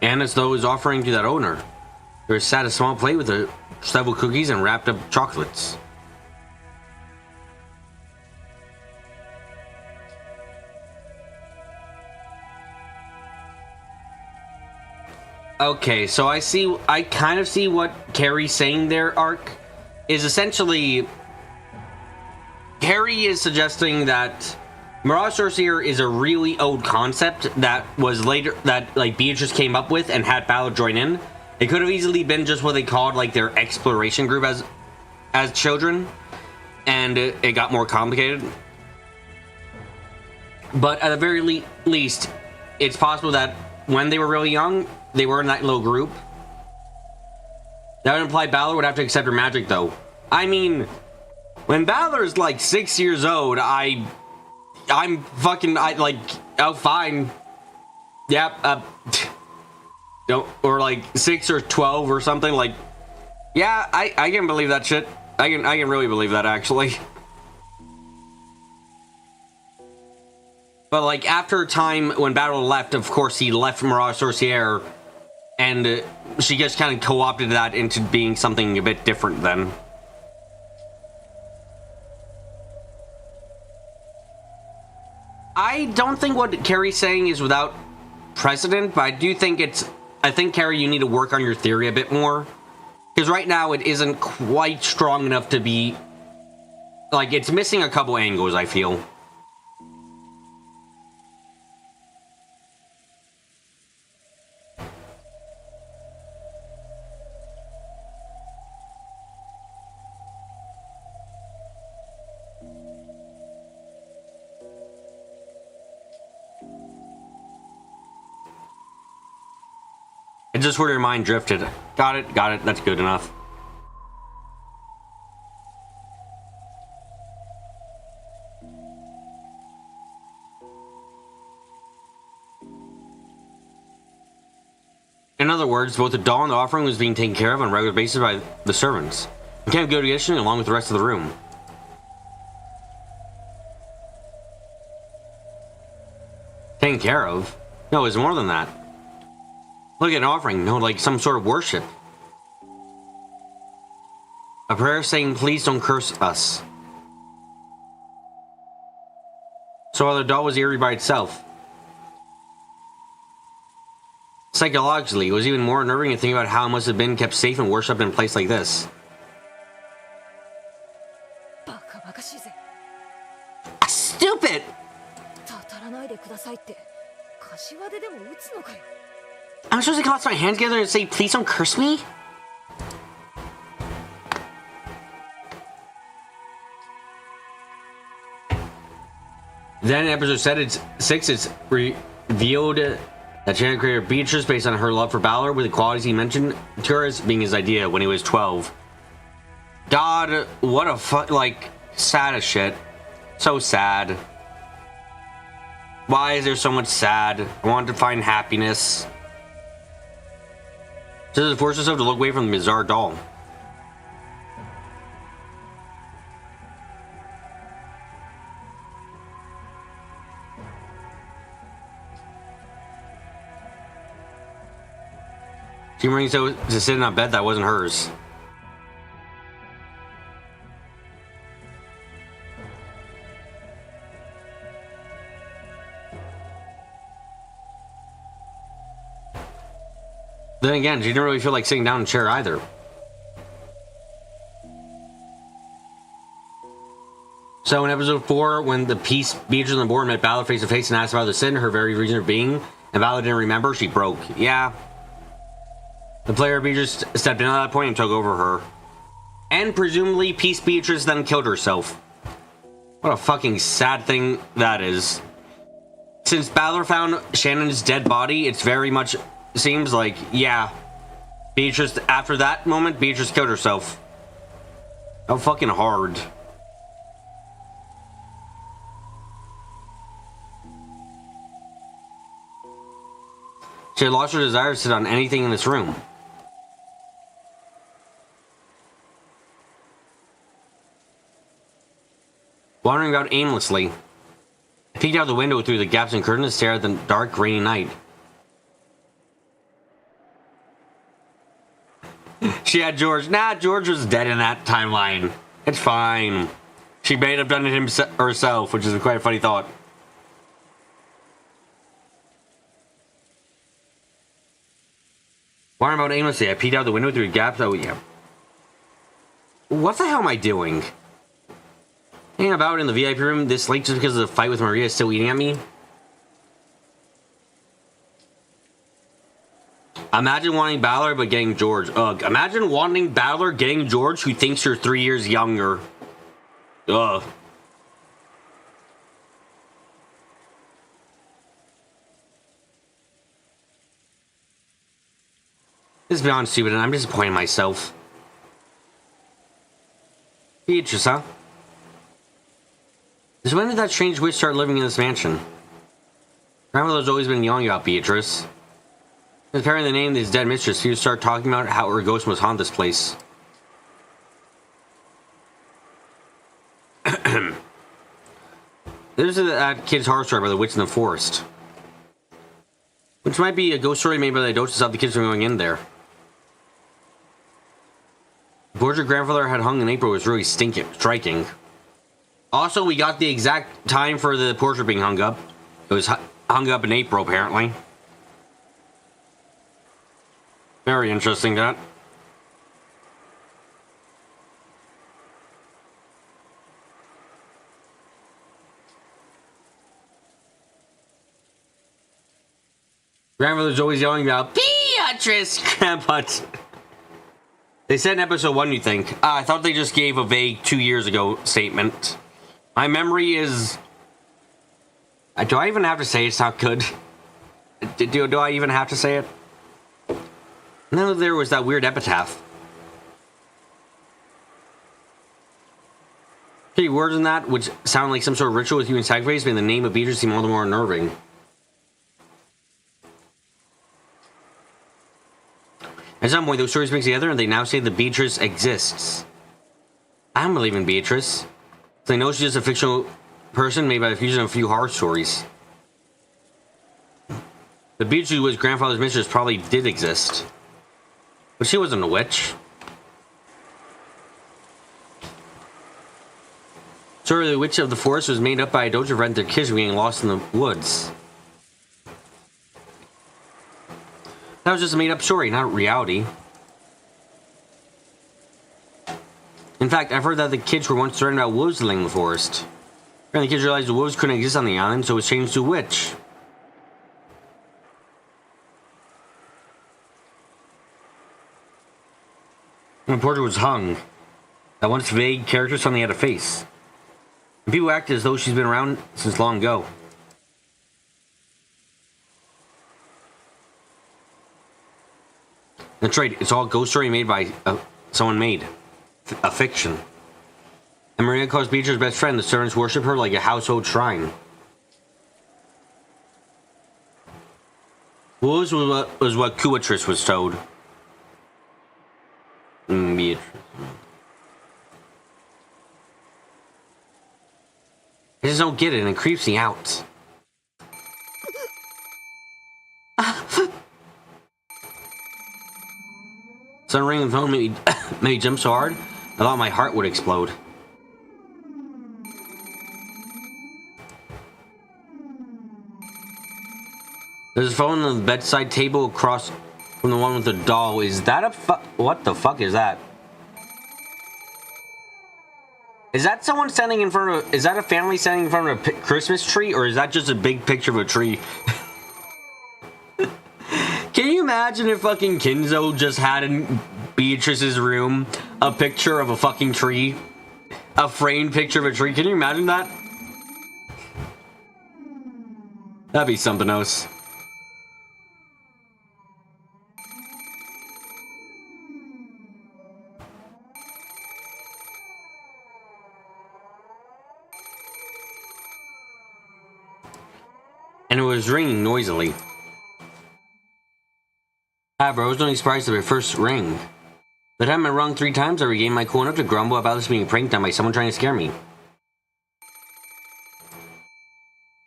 And as though it was offering to that owner. There sat a small plate with several cookies and wrapped up chocolates. Okay, so I kind of see what Carrie's saying there, Ark. Is essentially, Carrie is suggesting that Mirage Sorcerer is a really old concept that was later, that like Beatrice came up with and had Balor join in. It could have easily been just what they called like their exploration group as children, and it got more complicated. But at the very least, it's possible that when they were really young, they were in that little group. That would imply Balor would have to accept her magic, though. I mean, when Balor's like 6 years old, I'm like, oh, fine. Yeah, or like 6 or 12 or something. Like, yeah, I can believe that shit. I can really believe that, actually. But like after a time when Balor left, of course he left Mirage Sorcière, and she just kind of co-opted that into being something a bit different then. I don't think what Carrie's saying is without precedent, but I think Carrie, you need to work on your theory a bit more. Because right now it isn't quite strong enough to be, like, it's missing a couple angles, I feel. just where your mind drifted. Got it, that's good enough. In other words, both the doll and the offering was being taken care of on a regular basis by the servants. You can't go to kitchen along with the rest of the room. Taken care of? No, it's more than that. Look at an offering, no, like some sort of worship. A prayer saying, please don't curse us. So while the doll was eerie by itself. Psychologically, it was even more unnerving to think about how it must have been kept safe and worshipped in a place like this. Stupid! I'm supposed to clasp my hands together and say, please don't curse me? Then in episode 6, it's revealed that channel creator Beatrice, based on her love for Balor, with the qualities he mentioned to her as being his idea when he was 12. God, what a like, sad as shit. So sad. Why is there so much sad? I wanted to find happiness. Does it force herself to look away from the bizarre doll? She brings so to sit in a bed that wasn't hers. Then again, she didn't really feel like sitting down in a chair either. So in episode 4, when the Beatrice and the board met Balor face to face and asked about the sin, her very reason of being, and Balor didn't remember, she broke. Yeah. The player Beatrice stepped in at that point and took over her. And presumably, Peace Beatrice then killed herself. What a fucking sad thing that is. Since Balor found Shannon's dead body, it's very much seems like, yeah, Beatrice, after that moment, Beatrice killed herself. How fucking hard. She had lost her desire to sit on anything in this room. Wandering about aimlessly, I peeked out the window through the gaps in curtains and stared at the dark, rainy night. She had George. Nah, George was dead in that timeline. It's fine. She may have done it herself, which is quite a funny thought. Wandering about aimlessly, I peeked out the window through the gaps. Oh, yeah. What the hell am I doing? Hanging about in the VIP room this late just because of the fight with Maria is still eating at me? Imagine wanting Balor but getting George. Ugh. Imagine wanting Balor getting George who thinks you're 3 years younger. Ugh. This is beyond stupid and I'm disappointed in myself. Beatrice, huh? Since when did that strange witch start living in this mansion? Grandmother's always been yelling about Beatrice. Since carrying the name of his dead mistress, he would start talking about how her ghost must haunt this place. There's that kid's horror story about the witch in the forest. Which might be a ghost story made by the adults to stop the kids from going in there. The portrait grandfather had hung in April was really striking. Also, we got the exact time for the portrait being hung up. It was hung up in April, apparently. Very interesting, that. Grandmother's always yelling about Beatrice, Grandpa. They said in episode 1, you think. I thought they just gave a vague 2 years ago statement. My memory is... Do I even have to say it's not good? Do I even have to say it? And then there was that weird epitaph. Okay, words in that which sound like some sort of ritual with human sacrifice made the name of Beatrice seem all the more unnerving. At some point, those stories mix together and they now say that Beatrice exists. I don't believe in Beatrice. They know she's just a fictional person made by the fusion of a few horror stories. The Beatrice who was grandfather's mistress probably did exist. But she wasn't a witch. So the witch of the forest was made up by a dojo friend their kids being lost in the woods. That was just a made-up story, not reality. In fact, I've heard that the kids were once threatened about wolves living in the forest. And the kids realized the wolves couldn't exist on the island, so it was changed to witch. And the portrait was hung. That once vague character suddenly had a face. And people acted as though she's been around since long ago. That's right, it's all a ghost story made by someone made. A fiction. And Maria calls Beatrice's best friend. The servants worship her like a household shrine. Wolves was what Beatrice was told. Beatrice. I just don't get it and it creeps me out. Sun ring and phone made me jump so hard, I thought my heart would explode. There's a phone on the bedside table across from the one with the doll. Is that a what the fuck is that? Is that someone standing in front of... Is that a family standing in front of a Christmas tree? Or is that just a big picture of a tree? Can you imagine if fucking Kinzo just had in Beatrice's room a picture of a fucking tree? A framed picture of a tree? Can you imagine that? That'd be something else. And it was ringing noisily. However, I was only surprised at my first ring. By the time I rung 3 times, I regained my cool enough to grumble about this being pranked on by someone trying to scare me.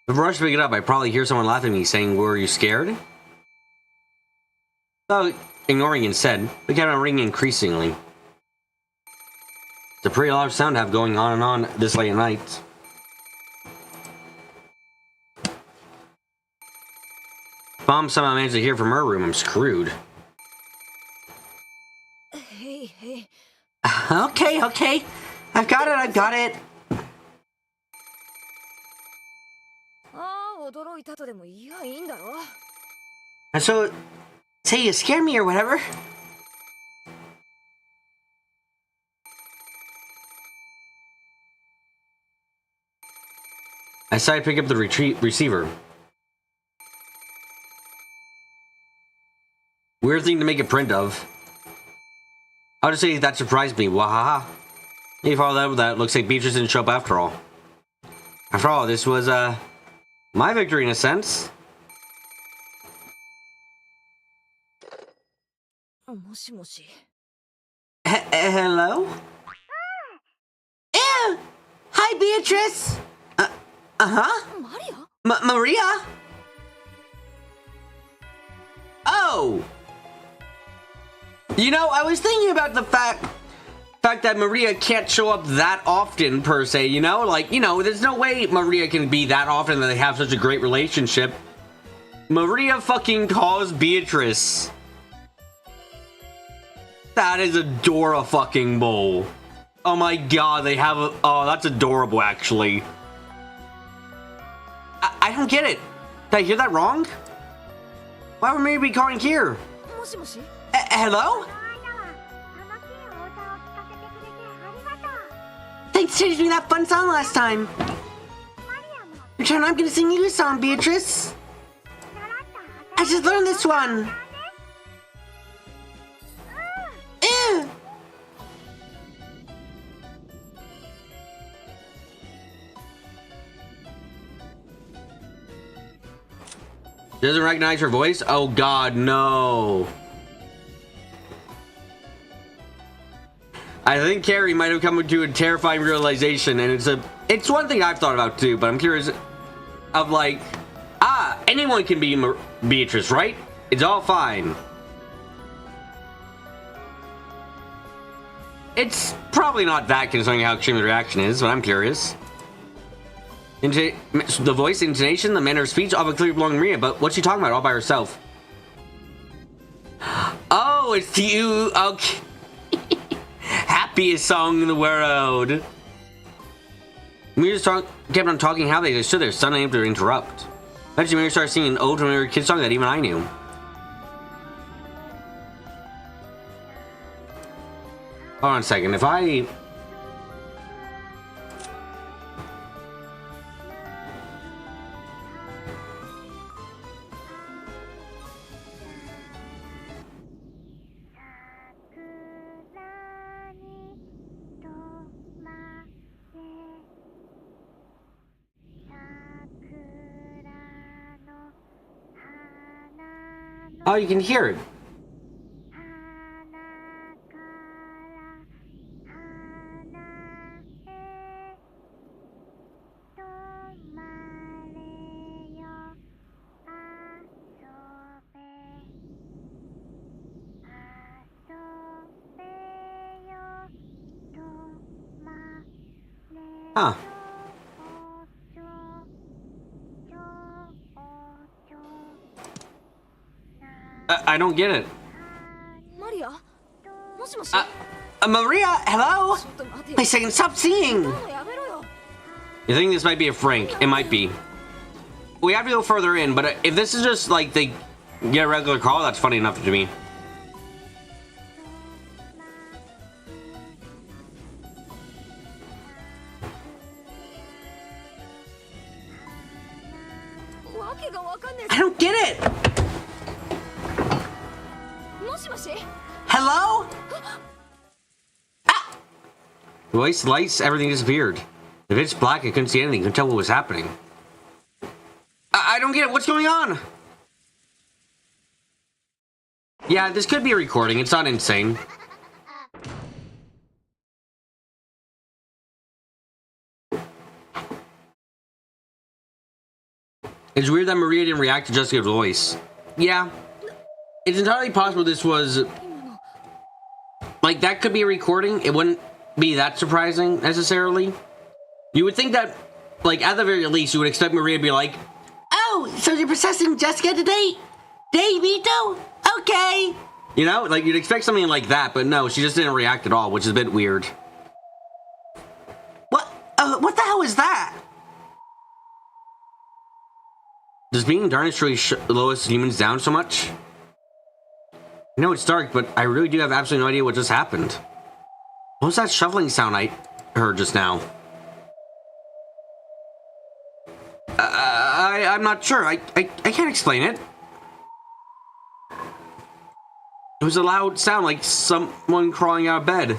Before I rush to pick it up, I probably hear someone laughing at me saying, "Were you scared?" So, ignoring instead, we kept on ringing increasingly. It's a pretty large sound to have going on and on this late at night. If Mom somehow managed to hear from her room, I'm screwed. Hey. Okay. I've got it. And so, say you scared me or whatever. I decided to pick up the receiver. Weird thing to make a print of. I'll just say that surprised me. Wahaha. Maybe follow that with that. Looks like Beatrice didn't show up after all. After all, this was, my victory in a sense. Hello? Hi, Beatrice! Maria? Oh! You know, I was thinking about the fact that Maria can't show up that often, per se, you know? Like, you know, there's no way Maria can be that often that they have such a great relationship. Maria fucking calls Beatrice. That is adorable. Oh my god, they have a... Oh, that's adorable, actually. I don't get it. Did I hear that wrong? Why would Maria be calling here? Hello? Thanks for teaching me that fun song last time. Your turn, I'm gonna sing you a song, Beatrice. I just learned this one. Doesn't recognize her voice? Oh god, no. I think Carrie might have come to a terrifying realization, and it's one thing I've thought about too, but I'm curious of like, anyone can be Beatrice, right? It's all fine. It's probably not that concerning how extreme the reaction is, but I'm curious. The voice, intonation, the manner of speech, all but clearly belong to Maria, but what's she talking about all by herself? Oh, it's you. Okay. Happiest song in the world. We just kept on talking how they just stood there, suddenly able to interrupt. Eventually, Mary started singing an old familiar kid song that even I knew. Hold on a second. If I... Oh, you can hear it. Huh. I don't get it. Maria? Maria, hello? I saying stop singing. You think this might be a prank? It might be. We have to go further in, but if this is just like they get a regular call, that's funny enough to me. I don't get it. Hello? Ah! Voice, lights, everything disappeared. If it's black, I couldn't see anything. Couldn't tell what was happening. I don't get it. What's going on? Yeah, this could be a recording. It's not insane. It's weird that Maria didn't react to Jessica's voice. Yeah. It's entirely possible this was... Like, that could be a recording. It wouldn't be that surprising, necessarily. You would think that, like, at the very least, you would expect Maria to be like, oh, so you're possessing Jessica today? Davito? Okay. You know, like, you'd expect something like that, but no, she just didn't react at all, which is a bit weird. What the hell is that? Does being darkness really slow us humans down so much? I know it's dark, but I really do have absolutely no idea what just happened. What was that shuffling sound I heard just now? I'm not sure. I can't explain it. It was a loud sound, like someone crawling out of bed.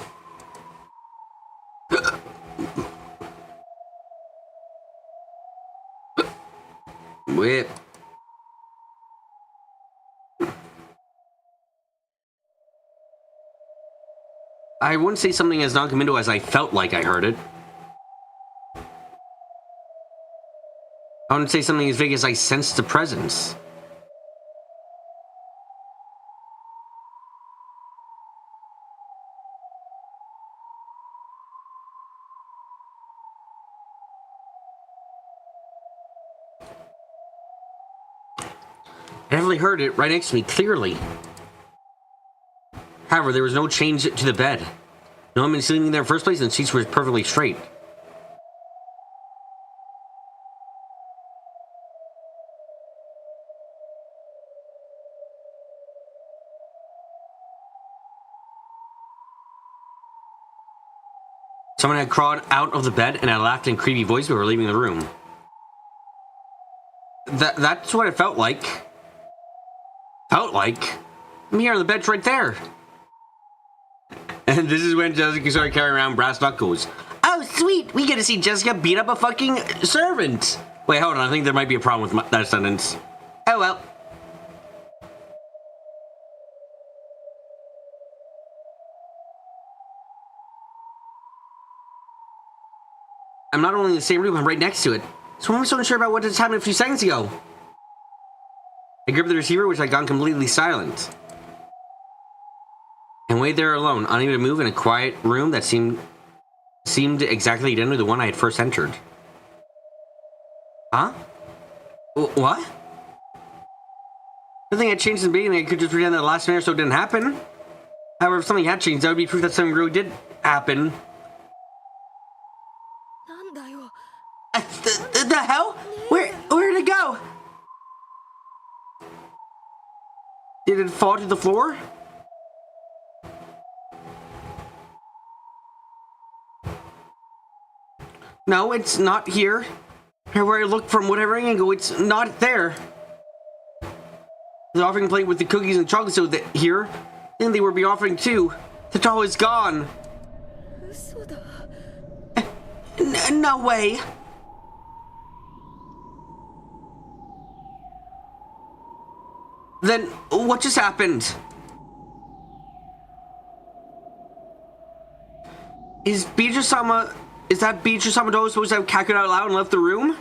Whip. I wouldn't say something as non-committal as I felt like I heard it. I wouldn't say something as vague as I sensed the presence. I definitely heard it right next to me, clearly. However, there was no change to the bed. No one been sleeping there in the first place, and the sheets were perfectly straight. Someone had crawled out of the bed and had laughed in a creepy voice before leaving the room. That's what it felt like. Felt like? I'm here on the bed's right there. And this is when Jessica started carrying around brass knuckles. Oh, sweet! We get to see Jessica beat up a fucking servant! Wait, hold on. I think there might be a problem with that sentence. Oh, well. I'm not only in the same room, I'm right next to it. So I'm so unsure about what just happened a few seconds ago. I gripped the receiver, which had gone completely silent. And waited there alone, unable to move in a quiet room that seemed exactly identical to the one I had first entered. Huh? What? Nothing had changed in the beginning. I could just pretend that the last minute or so didn't happen. However, if something had changed, that would be proof that something really did happen. The hell? Where'd it go? Did it fall to the floor? No, it's not here. Everywhere I look from whatever angle, it's not there. The offering plate with the cookies and chocolate so that here, then they would be offering too. The doll is gone. No way. Then what just happened? Is that Beatrice-sama doll supposed to have cackled out loud and left the room?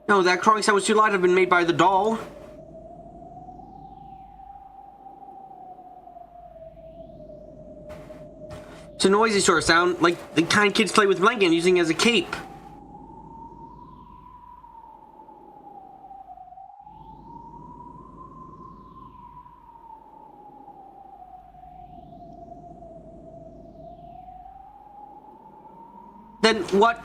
No, that crawling sound was too loud to have been made by the doll. It's a noisy sort of sound, like the kind kids play with blanket and using as a cape. Then what?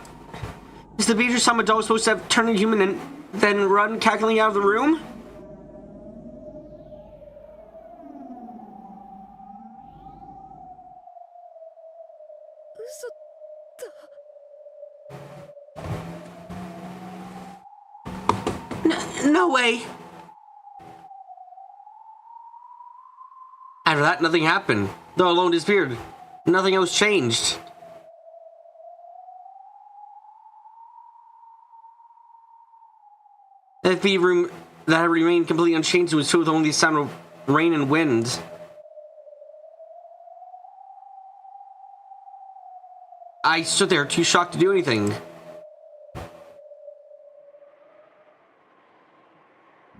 Is the Beatrice-sama doll supposed to have turned human and then run cackling out of the room? No way. After that, nothing happened. The doll alone disappeared. Nothing else changed. The FB room that had remained completely unchanged was filled with only the sound of rain and wind. I stood there, too shocked to do anything.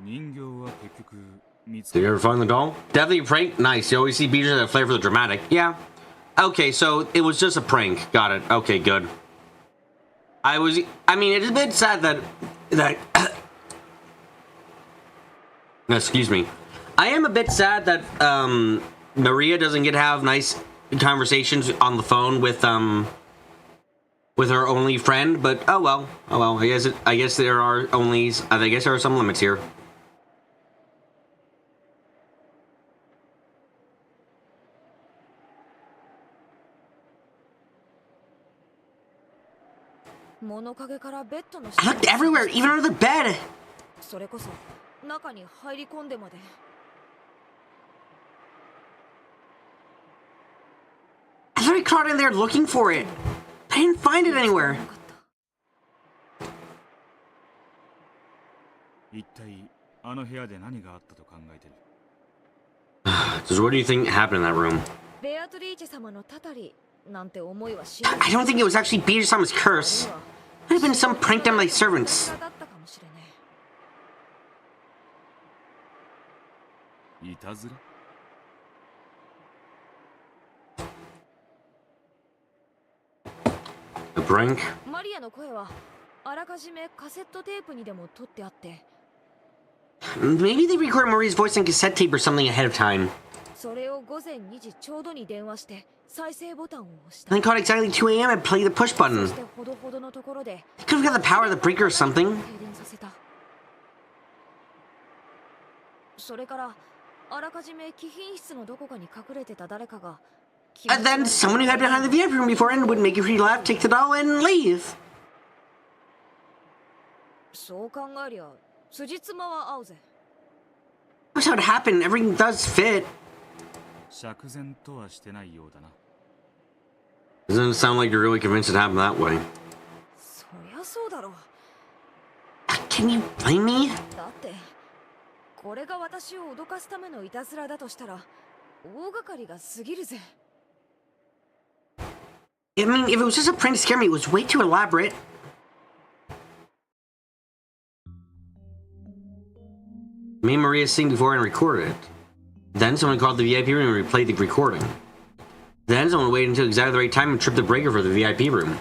Did you ever find the doll? Definitely a prank? Nice. You always see Beatrice that have a flair for the dramatic. Yeah. Okay, so it was just a prank. Got it. Okay, good. I mean, it's a bit sad that excuse me. I am a bit sad that Maria doesn't get to have nice conversations on the phone with her only friend, but oh well. I guess there are onlys. I guess there are some limits here. I looked everywhere, even under the bed. I literally crawled in there looking for it. I didn't find it anywhere. So what do you think happened in that room? I don't think it was actually Beatrice-sama's curse. It might have been some prank done by servants. A prank? Maybe they record Maria's voice on cassette tape or something ahead of time. Then caught exactly 2 a.m. and played the push button. They could have got the power of the breaker or something. And then someone who had behind the VIP room before and would make you free laugh, take the doll, and leave. That's how it happened. Everything does fit. 釈然とはしてないようだな。 Doesn't sound like you're really convinced it happened that way. そりゃそうだろう。 Can you blame me? だってこれが私を脅かすためのいたずらだとしたら大掛かりが過ぎるぜ。 I mean, if it was just a prank to scare me, it was way too elaborate. Me and Maria sing before and recorded it. Then someone called the VIP room and replayed the recording. Then someone waited until exactly the right time and tripped the breaker for the VIP room.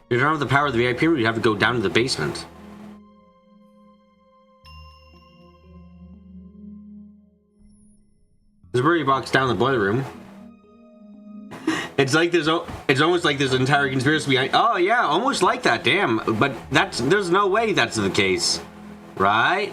If you don't have the power of the VIP room, you have to go down to the basement. There's a birdie box down in the boiler room. It's like it's almost like there's an entire conspiracy behind. Oh yeah, almost like that. Damn, but there's no way that's the case, right?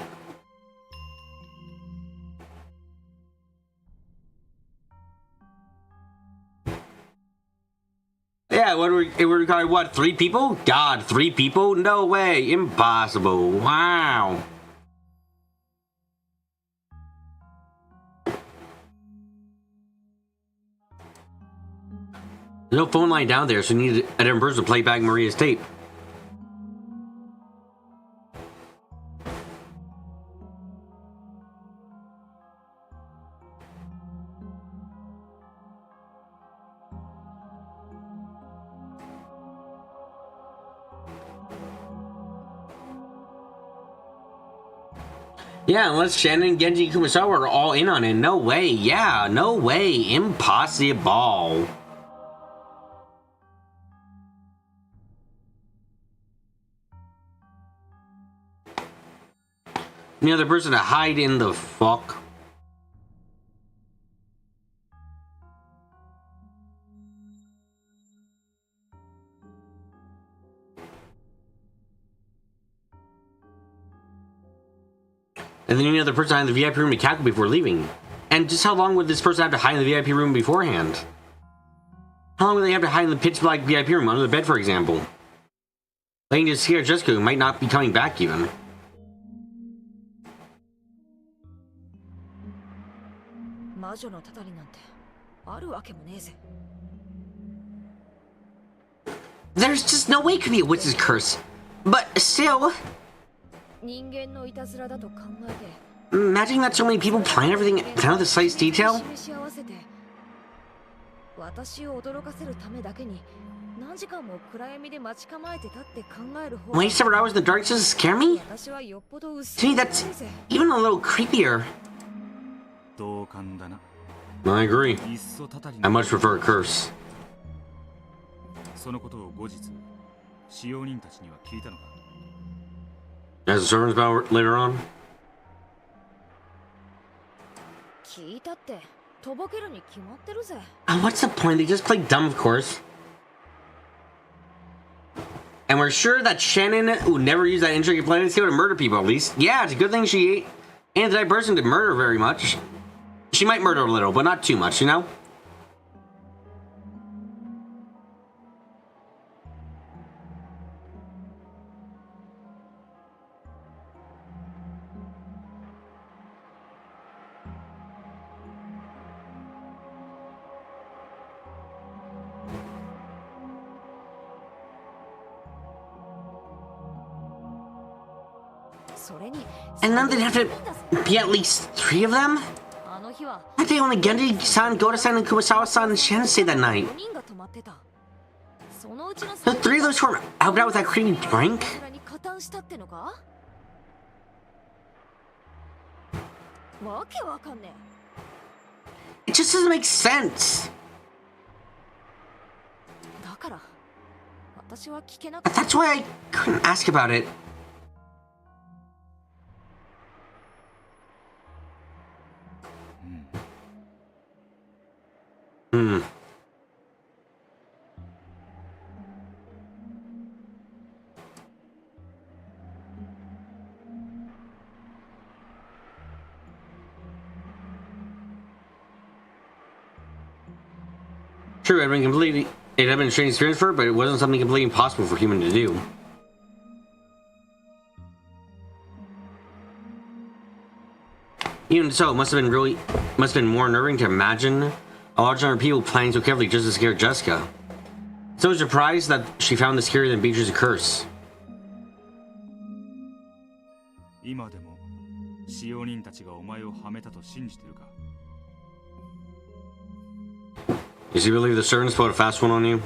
Yeah, we're calling what? 3 people? God, 3 people? No way, impossible. Wow. There's no phone line down there, so you need a different person to play back Maria's tape. Yeah, unless Shannon, Genji, and Kumasawa are all in on it. No way. Yeah, no way. Impossible. Any other person to hide in the fuck? And then any other person hide in the VIP room to cackle before leaving. And just how long would this person have to hide in the VIP room beforehand? How long would they have to hide in the pitch black VIP room under the bed, for example? Letting just scare Jessica, who might not be coming back even. There's just no way it could be a witch's curse. But still, imagining that so many people plan everything down to the slightest detail. Wait several hours in the dark just to scare me? To me, that's even a little creepier. I agree. I much prefer a curse. As a servant's power later on? What's the point? They just play dumb, of course. And we're sure that Shannon would never use that intricate plan to murder people, at least. Yeah, it's a good thing she ain't the type person to murder very much. She might murder a little, but not too much, you know? And then they'd have to be at least 3 of them? Why did only Genji-san, Goda-san, and Kumasawa-san and Shannon stay that night? The 3 of those who were out with that creepy prank? It just doesn't make sense. That's why I couldn't ask about it. True, I've been completely It had been a strange experience for her, but it wasn't something completely impossible for a human to do. Even so, it must have been more unnerving to imagine a large number of people planning so carefully just to scare Jessica. So surprised that she found this scarier than Beatrice's curse. 今でも使用人たちがお前をはめたと信じてるか Does he believe the servants put a fast one on you?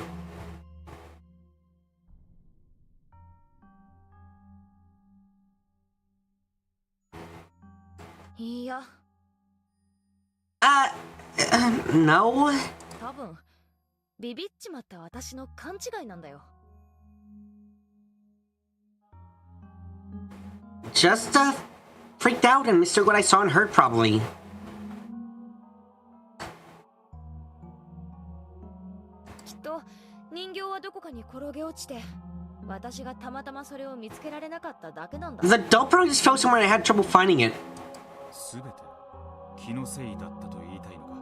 いや No. 多分ビビっちまった私の勘違いなんだよ Just, freaked out and mistook what I saw and heard, probably. きっと人形はどこかに転げ落ちて私がたまたまそれを見つけられなかっただけなんだ The doll probably just fell somewhere and I had trouble finding it. すべて気のせいだったと言いたいのか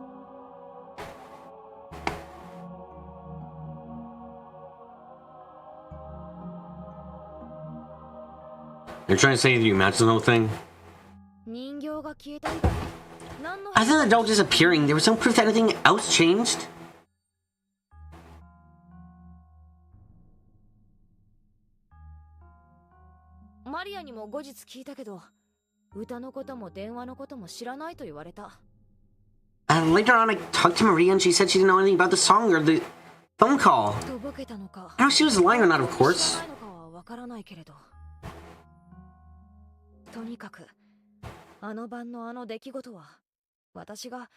You're trying to say that you matched the whole thing? 人形が消えた以外何の Other than the doll disappearing, there was no proof that anything else changed. マリアにも後日聞いたけど歌のことも電話のことも知らないと言われた Later on, I talked to Maria and she said she didn't know anything about the song or the phone call. とぼけたのか I know she was lying or not, of 知 course. らないのかはわからないけれどとにかくあの晩のあの出来事は私が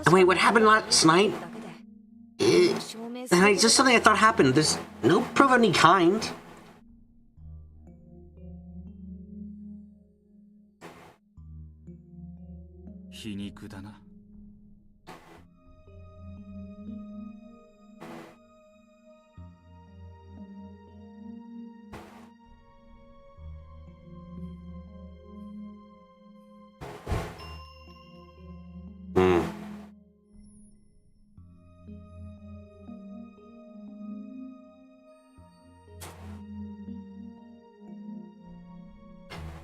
Wait, what happened last night? だけで証明する It's just something I thought happened. There's no proof of any kind. 皮肉だな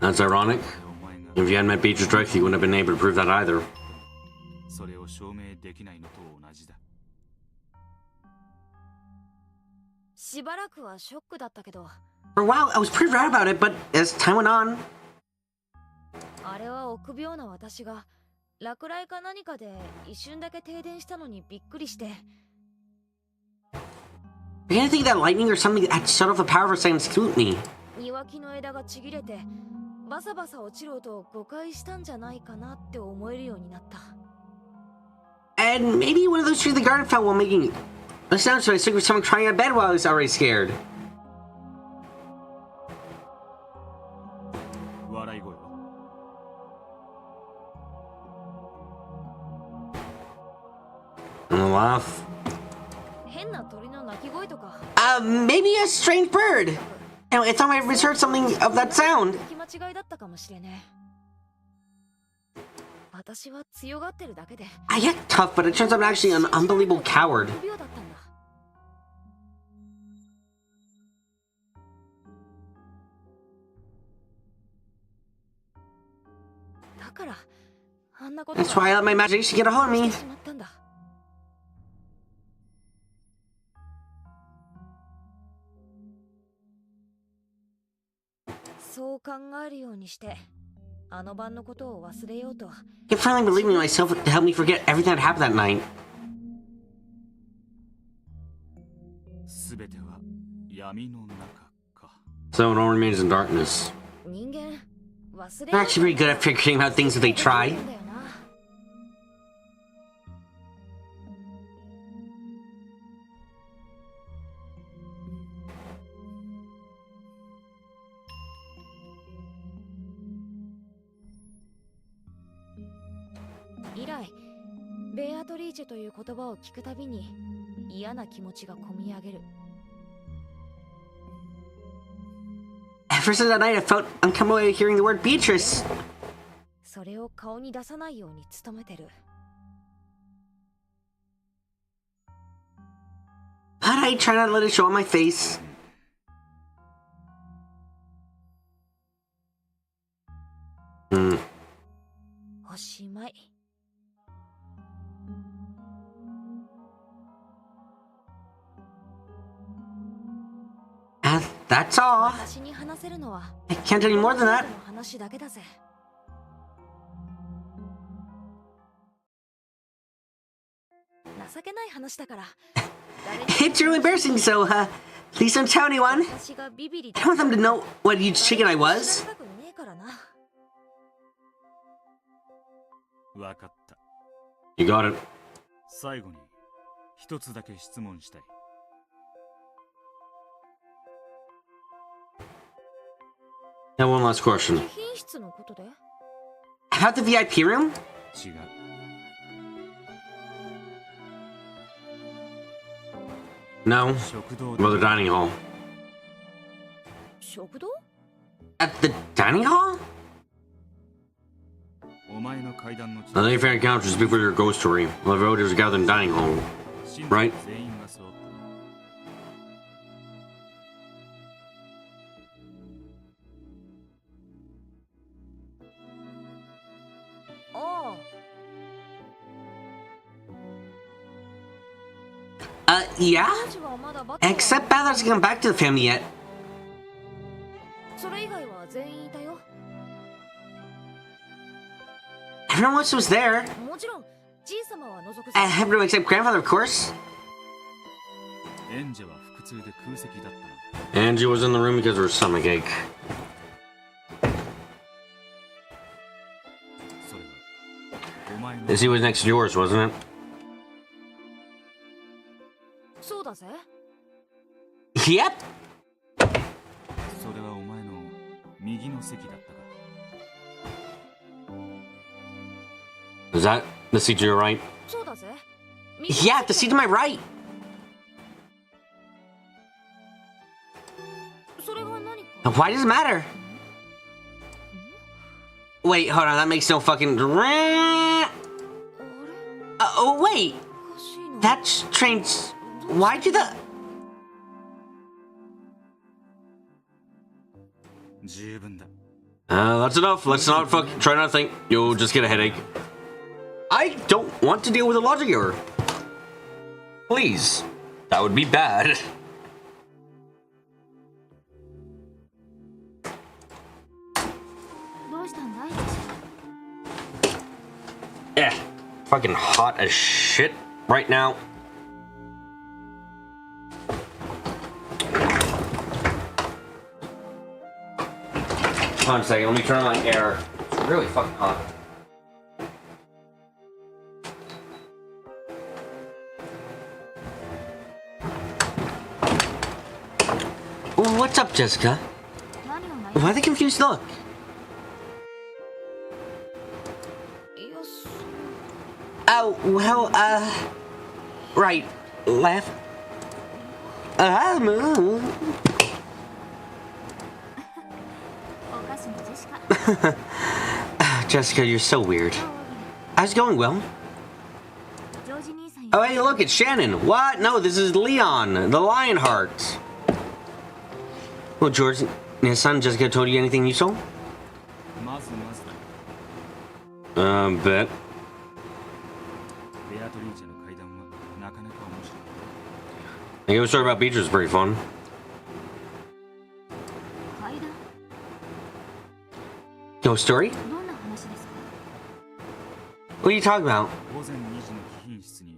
That's ironic. お前が If you hadn't met Beatrice directly, you wouldn't have been able to prove that either. それを証明できないのと同じだ しばらくはショックだったけど For a while, I was pretty right about it, but as time went on, あれは臆病な私が落雷か何かで一瞬だけ停電したのにびっくりして I began to think that lightning or something had shut off the power for a second spooked me. 庭木の枝がちぎれてバサバサ落ちる音を誤解したんじゃないかなって思えるようになった And maybe one of those trees in the garden fell while making a sound, so I assumed it was someone crying out of bed while I was already scared. 笑い声は And the laugh. 変な鳥の鳴き声とか Maybe a strange bird. You know, it's time I ever heard something of that sound. 聞き間違いだったかもしれねえ私は強がってるだけで I get tough, but it turns out I'm actually an unbelievable coward. 臆病だったんだだからあんなこと That's why I let my imagination get a hold of し me. てしまったんだそう考えるようにしてあの晩のことを忘れようと I kept finally believing in myself to help me forget everything that happened that night. すべては闇の中か So it all remains in darkness. 人間忘れ They're actually pretty good at figuring out things if they try. だよな以来ベアトリーチェという言葉を聞くたびに嫌な気持ちがこみ上げる Ever since that night, I felt uncomfortable hearing the word Beatrice. それを顔に出さないように努めてる But I try not to let it show on my face. Hmm. おしまい。That's all. 私に話せるのは I can't tell you more than that. の話だけだぜ。情けない話だから。 It's really embarrassing, so, please don't tell anyone. 私がビビリ I don't want them to know what huge chicken I was. たくねえからな。わかった。 You got it. 最後に一つだけ質問したい。Now one last question. 品質のことで About the VIP room? 違う。 No. 食堂 About the dining hall. 食堂 At the dining hall? お前の階段の Now, they found couches before your ghost story. Well, the villagers gathered in the dining hall. Right. 全員が揃った。 あ Yeah? あ。当時はまだバトルは Except Beth hasn't come back to the family yet. それ以外は全員いたよ。 Everyone else was there. もちろん、じいさまは除く Everyone except grandfather, of course. 演者は腹痛で空席だったな。 Angie was in the room because of her stomach ache. それはお前の The seat was next to yours, wasn't it? そうだぜ。 Yep. それはお前の右の席だったか。 Is that the seat to your right? そうだぜ。 Yeah, the seat to my right. それが何か Why does it matter? Wait, hold on, that makes no fucking... あれ oh, wait. おかしいな。 That's strange. Why did the... 十分だ。 That's enough. Let's not try not to think. You'll just get a headache. I don't want to deal with a logic error. Please. That would be bad. Fucking hot as shit right now. Hold on a second, let me turn on my air. It's really fucking hot. What's up, Jessica? Why the confused look? Yes. Oh, well, right, left. Jessica, you're so weird. How's it going, Will? Oh, hey, look, it's Shannon. What? No, this is Leon, the Lionheart. Well, George, your son Jessica told you anything useful? まずまずだ。 Bet. ベアトリーチェの階段はなかなか面白い。 The ghost story about Beatrice is pretty fun. Ghost story? What are you talking about? 午前2時の貴賓室に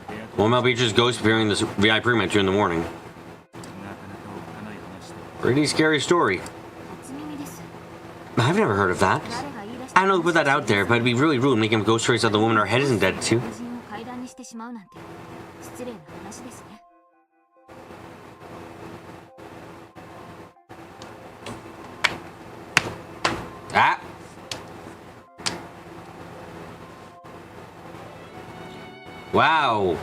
ベアトリーチェ Well, about Beatrice's ghost appearing in this VIP room at 2 in the morning. なかなかおっかない話だ。 Pretty scary story. I've never heard of that. I don't know who put that out there, but it'd be really rude making ghost stories of the woman our head isn't dead to. Ah! Wow.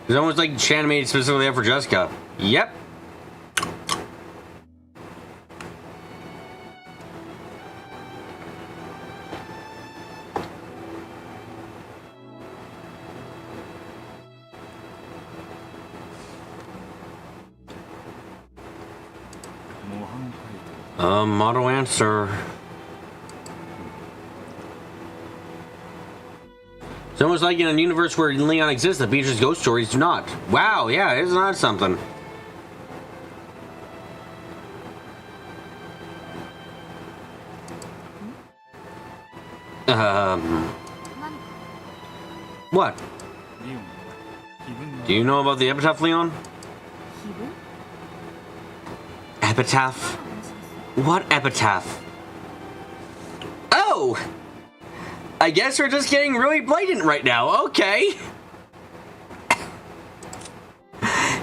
It's almost like Shannon made it specifically up for Jessica. Yep. Auto answer. It's almost like in a universe where Leon exists, the Beatrice ghost stories do not. Wow, yeah, isn't that something? What? リオン気分の Do you know about the epitaph, Leon? 気分 Epitaph? の話です。 What epitaph? Oh! I guess we're just getting really blatant right now. Okay.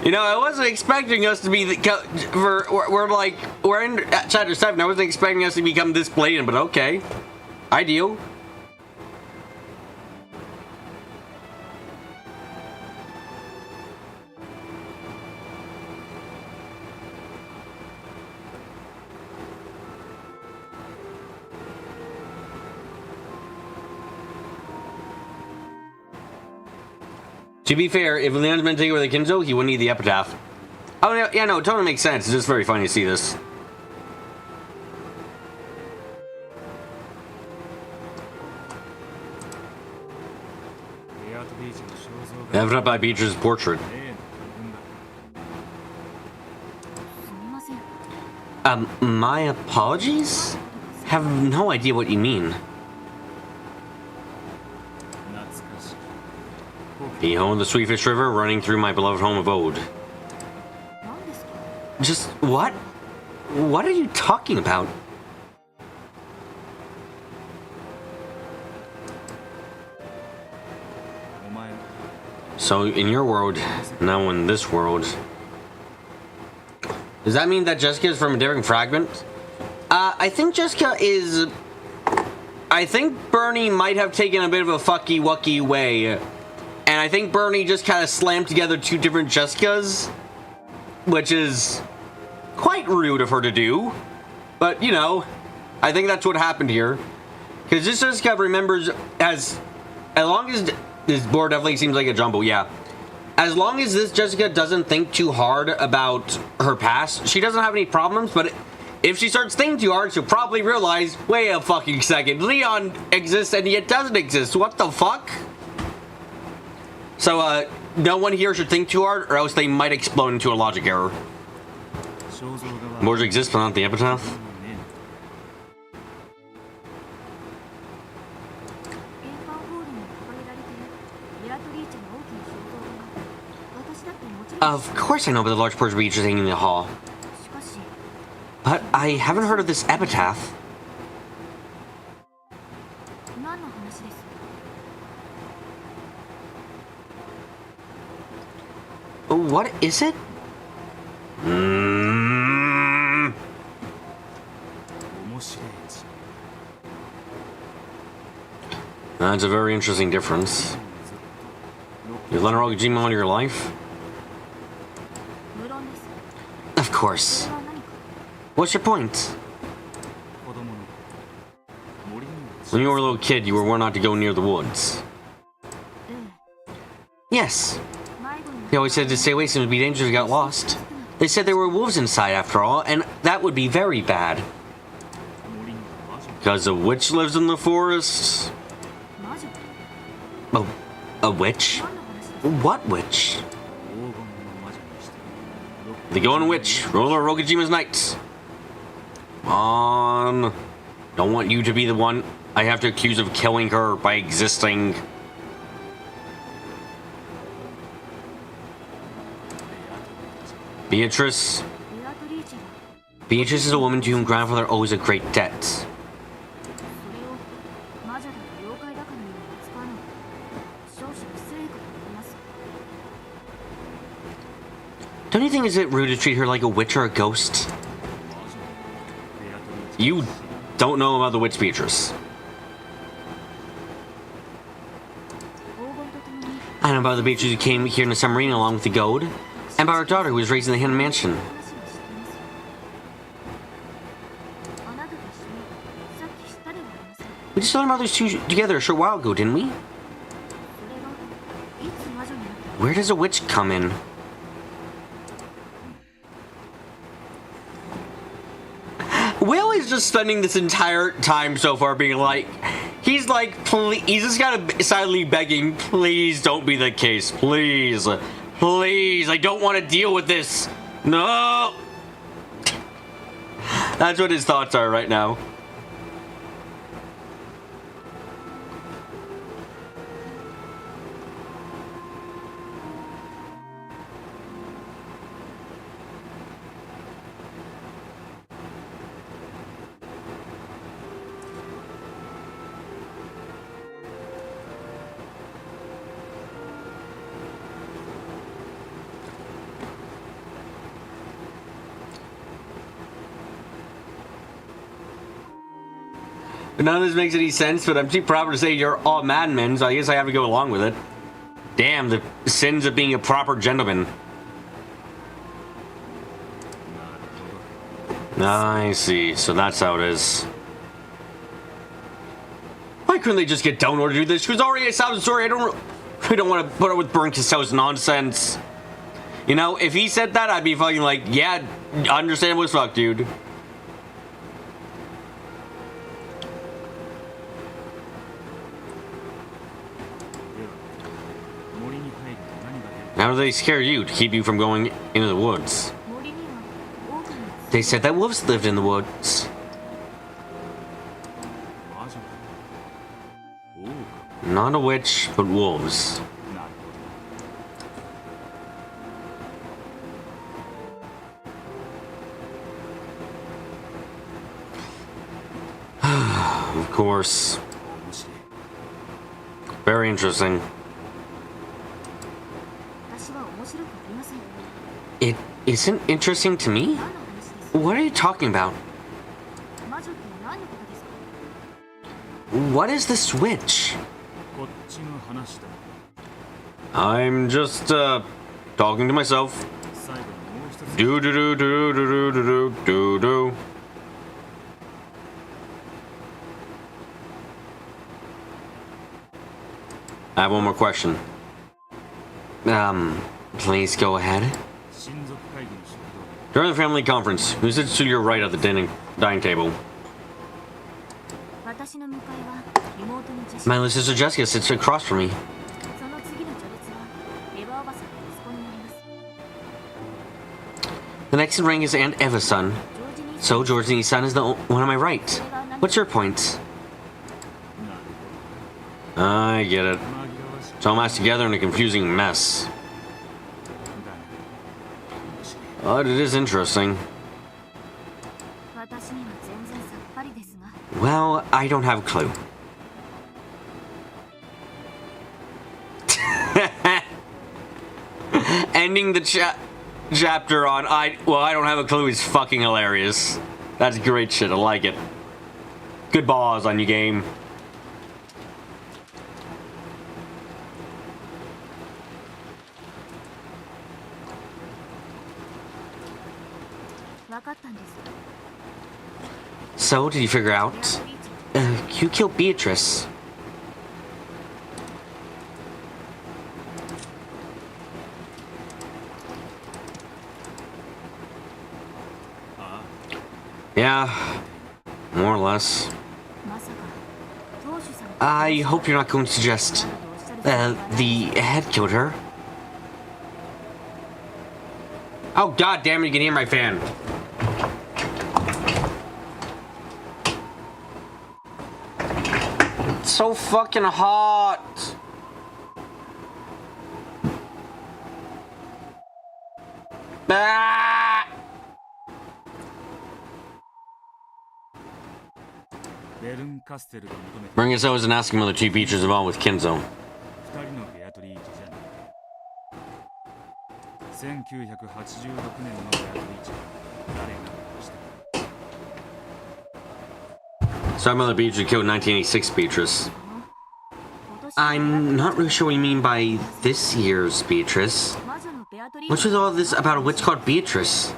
You know, I wasn't expecting us to be we're in chapter 7. I wasn't expecting us to become this blatant, but okay. Ideal. To be fair, if Leon's meant to take over the Kinzo, he wouldn't need the epitaph. Oh, yeah, no, it totally makes sense. It's just very funny to see this. Epitaph by Beatrice's portrait. すみません。 My apologies? Have no idea what you mean. 懐かしい Behold the Sweetfish River running through my beloved home of Ode. 何ですか？ Just what? What are you talking about? So in your world, now in this world, does that mean that Jessica is from a different fragment? I think Jessica is. I think Bernie might have taken a bit of a fucky wucky way, and I think Bernie just kind of slammed together two different Jessicas, which is quite rude of her to do. But you know, I think that's what happened here, because this Jessica remembers as long as. This board definitely seems like a jumble, yeah. As long as this Jessica doesn't think too hard about her past, she doesn't have any problems, but if she starts thinking too hard, she'll probably realize, wait a fucking second, Leon exists and yet doesn't exist, what the fuck? So, no one here should think too hard, or else they might explode into a logic error. 肖像画は Words exist, but not the epitaph? ね 玄関ホールに掲げられているベアトリーチェの大きな肖像画が私だってもちろん Of course I know about the large portrait beaches hanging in the hall, しかし but I haven't heard of this epitaph. 何の話です？ What is it? Mm. 面白いし That's a very interesting difference. You let her all Gmail all your life? 無論です。 Of そ course. れは何か？ What's your point? 子供の森には When you were a little kid, you were warned not to go near the woods. ええ。 Yes. 迷子にな They always said to stay away since it would be dangerous if you got lost. They said there were wolves inside after all, and that would be very bad. 森には魔女 Because a witch lives in the forest? 魔女？ A witch? 何の話です？ What witch? 黄金の魔女にして The Golden Witch, ruler of Rokajima's Knights. Don't want you to be the one I have to accuse of killing her by existing. Beatrice. ベアトリーチェが Beatrice is a woman to whom grandfather owes a great debt. それを魔女だか妖怪だかのように扱うのは少々失礼かと思います。 Don't you think it's a bit rude to treat her like a witch or a ghost? 魔女ベアトリーチェ You don't know about the witch Beatrice. 黄金とともに I know about the Beatrice who came here in the submarine along with the gold, and about her daughter who was raised in the hidden mansion. 話は知ってますよ。あなたと一緒にさっき知ったではありません。 We just learned about those two together a short while ago, didn't we? それがいつ魔女になった Where does a witch come in? Will is just spending this entire time so far being like, he's like, he's just kind of silently begging, please don't be the case, please, please, I don't want to deal with this, no. That's what his thoughts are right now. But none of this makes any sense, but I'm too proud to say you're all madmen, so I guess I have to go along with it. Damn, the sins of being a proper gentleman. I see, so that's how it is. Why couldn't they just get Donor to do this? She was already a South story. I don't want to put up with Burn Castell's nonsense. You know, if he said that, I'd be fucking like, yeah, understandable as fuck, dude. How do they scare you to keep you from going into the woods? They said that wolves lived in the woods. Not a witch, but wolves. Of course. Very interesting. It isn't interesting to me? What are you talking about? What is the switch? I'm just, talking to myself. Do do do do do do do do do. I have one more question. Please go ahead. During the family conference, who sits to your right at the dining table? My little sister Jessica sits across from me. The next in rank is Aunt Eva's son. So Georgine's son is the one on my right. What's your point? I get it. It's all mashed together in a confusing mess. But it is interesting. Well, I don't have a clue. Ending the chapter on I don't have a clue is fucking hilarious. That's great shit. I like it. Good balls on you, game. So, did you figure out? You killed Beatrice. Yeah, more or less. I hope you're not going to suggest the head killed her. Oh, god damn it, you can hear my fan. It's so fucking hot. Ah! Bring us always and ask him of the two features involved with Kinzo. Sorry about the Beatrice who killed 1986 Beatrice. I'm not really sure what you mean by this year's Beatrice. What's with all this about a witch called Beatrice?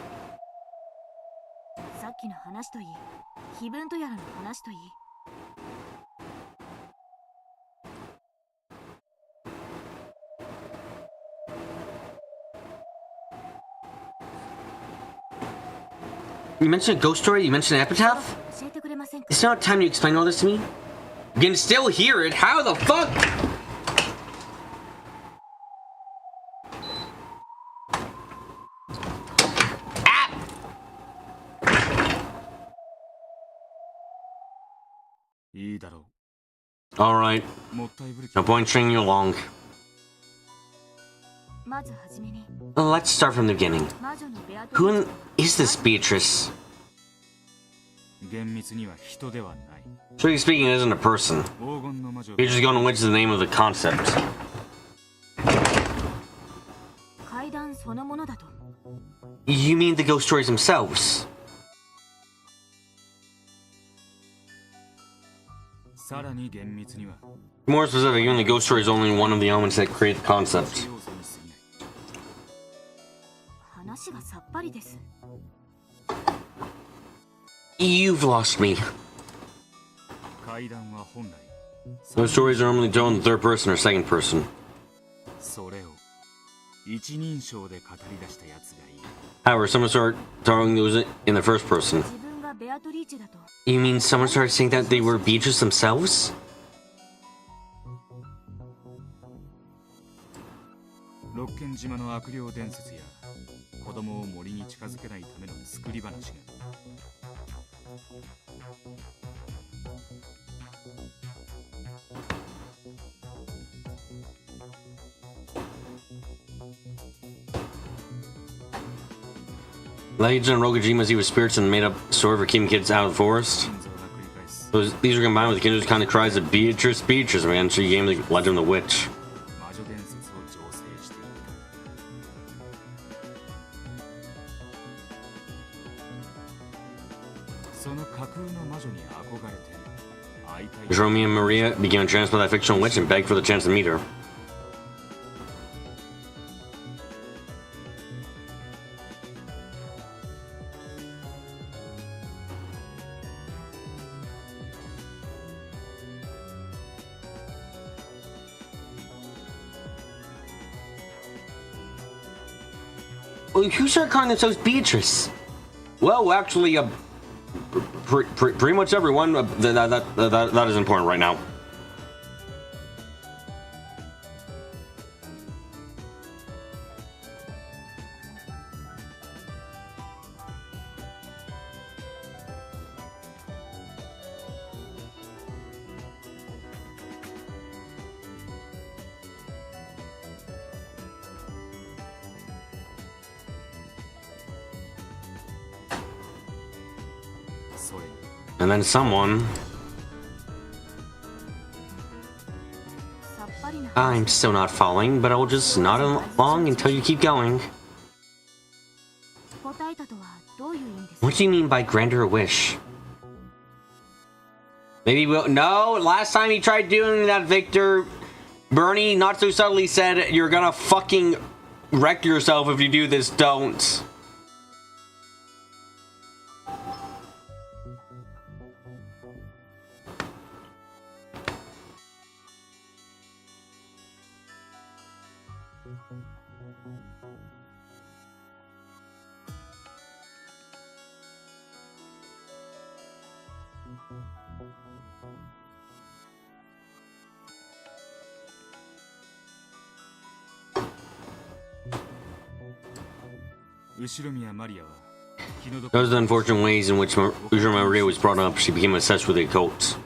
You mentioned a ghost story? You mentioned an epitaph? 教えてくれませんか。 It's not time to explain all this to me. You can still hear it. How the fuck? Ah! いいだろ Alright. う。もったいぶる気 No point stringing you along. まずはじめに Let's start from the beginning. 魔女のベアトリー Who is this Beatrice? 厳密には人ではない。 Strictly speaking, it isn't a person. 黄金の魔女 Beatrice going which is the name of the concept. 階段そのものだと。 You mean the ghost stories themselves? さらに厳密には More specific, even the ghost story is only one of the elements that create the concept. 要素に過ぎない。話がさっぱりです。 You've lost me. 階段は本来 Those stories are normally told in the third person or second person. それを一人称で語り出したやつがいる。 However, someone started telling those in the first person. 自分がベアトリーチだと。 You mean someone started saying that they were Beatrice themselves? 六軒島の悪霊伝説や子供を森に近づけないための作り話が Legend and Rogajima's evil spirits and made up story for keeping kids out of the forest. 心臓が繰り返す These were combined with Kinder's kind of cries of Beatrice, Beatrice, man. She gave the legend of the witch. 魔女伝説を醸成している。その架空の魔女に憧れて会いたい Romeo and Maria began to transport that fictional witch and begged for the chance to meet her. Who started calling themselves Beatrice? Well, actually, pretty much everyone. That is important right now. And then someone. さっぱりな。 I'm still not following, but I'll just nod along until you keep going. 答えたとはどういう意味ですか。 What do you mean by grant her a wish? Maybe we'll. No, last time he tried doing that, Victor, Bernie not so subtly said, "You're gonna fucking wreck yourself if you do this, don't." Those are the unfortunate ways in which Ushiro Maria was brought up. She became obsessed with the occult.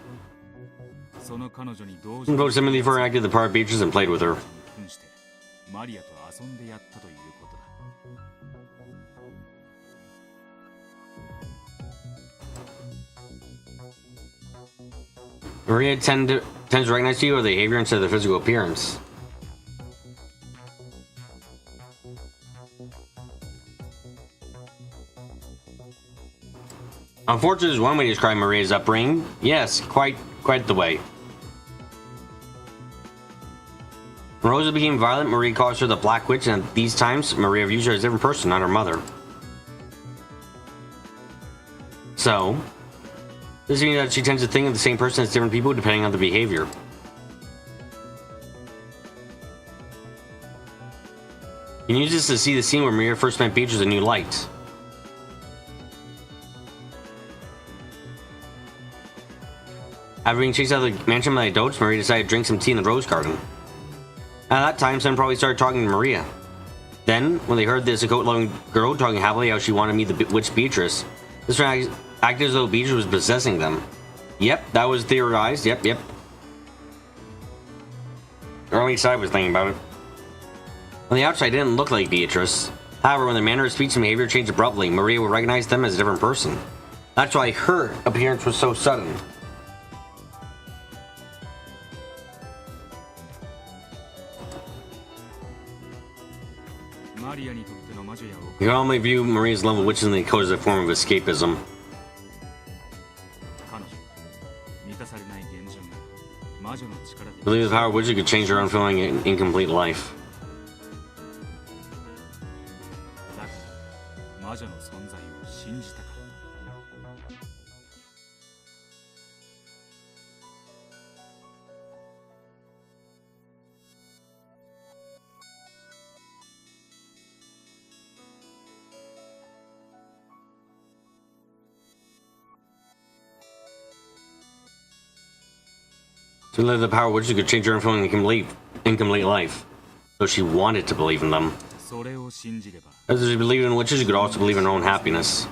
Invoked sympathy for her, acted the part of Beatrice and played with her. Maria tends to recognize you or the behavior instead of the physical appearance. Unfortunately, is one way to describe Maria's upbringing. Yes, quite the way. When Rosa became violent, Maria calls her the Black Witch, and at these times, Maria views her as a different person, not her mother. So, this means that she tends to think of the same person as different people depending on the behavior. You can use this to see the scene where Maria first met Beatrice in a new light. After being chased out of the mansion by adults, Maria decided to drink some tea in the rose garden. At that time, Sam probably started talking to Maria. Then, when they heard this occult-loving girl talking happily how she wanted to meet the witch Beatrice, this acted as though Beatrice was possessing them. Yep, that was theorized. Yep. Or at least I was thinking about it. On the outside, it didn't look like Beatrice. However, when their manner of speech and behavior changed abruptly, Maria would recognize them as a different person. That's why her appearance was so sudden. You can only view Maria's love of witches in the code as a form of escapism. I believe the power of witches could change her unfulfilling and incomplete life. To live the power of witches could change her unfulfilling incomplete life. So she wanted to believe in them. As she believed in witches, she could also believe in her own happiness.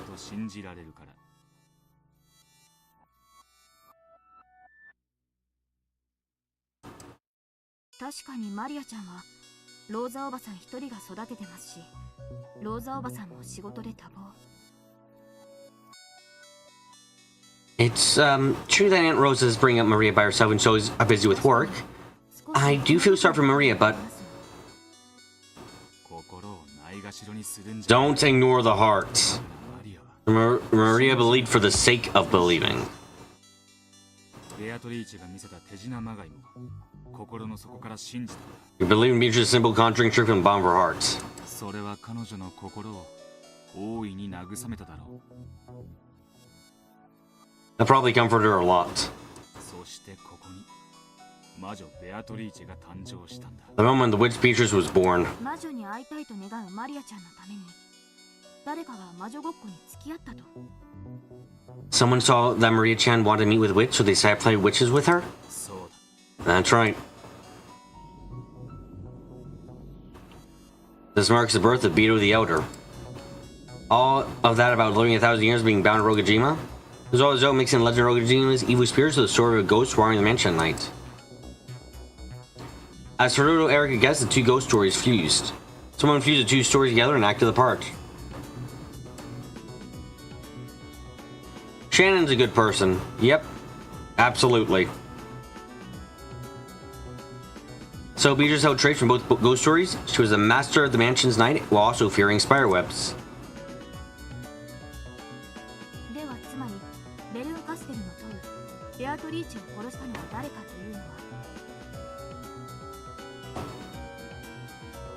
確かにマリアちゃんはローザおばさん一人が育ててますし、ローザおばさんも仕事で多忙。 It's true that Aunt Rosa is bringing up Maria by herself and so is busy with work. I do feel sorry for Maria, but don't ignore the heart. Maria believed for the sake of believing. You believe in Beatrice's simple conjuring trick from the bottom of her heart. That probably comforted her a lot. The moment the witch Beatrice was born. Someone saw that Maria-chan wanted to meet with a witch, so they decided to play witches with her? That's right. This marks the birth of Beto the Elder. All of that about living 1,000 years being bound to Rokujima? There's all result mixing Legend of Rokujima's evil spirits with the story of a ghost roaring the mansion at night. As Haruto Erica guessed, the two ghost stories fused. Someone fused the two stories together and acted the part. Shannon's a good person. Yep. Absolutely. So Beatrice held traits from both ghost stories. She was a master of the mansion's night while also fearing spiderwebs.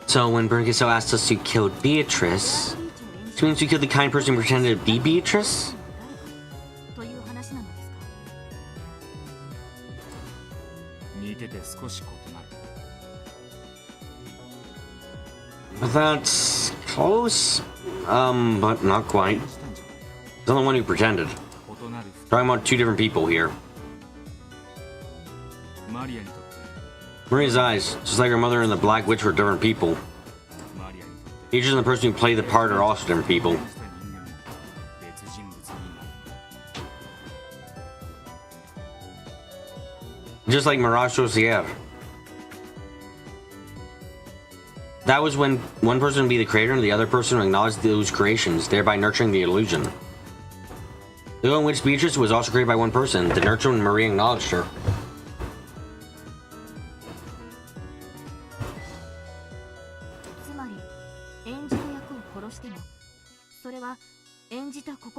So when Bernkiso asked us to kill Beatrice, it means we killed the kind person who pretended to be Beatrice? That's close, but not quite. He's the only one who pretended. Talking about two different people here. Maria's eyes, just like her mother and the Black Witch, were different people. Beatrice and the person who played the part are also different people. Just like Mirage Saucier. That was when one person would be the creator and the other person would acknowledge those creations, thereby nurturing the illusion. The one in which Beatrice was also created by one person, the nurturer when Maria acknowledged her.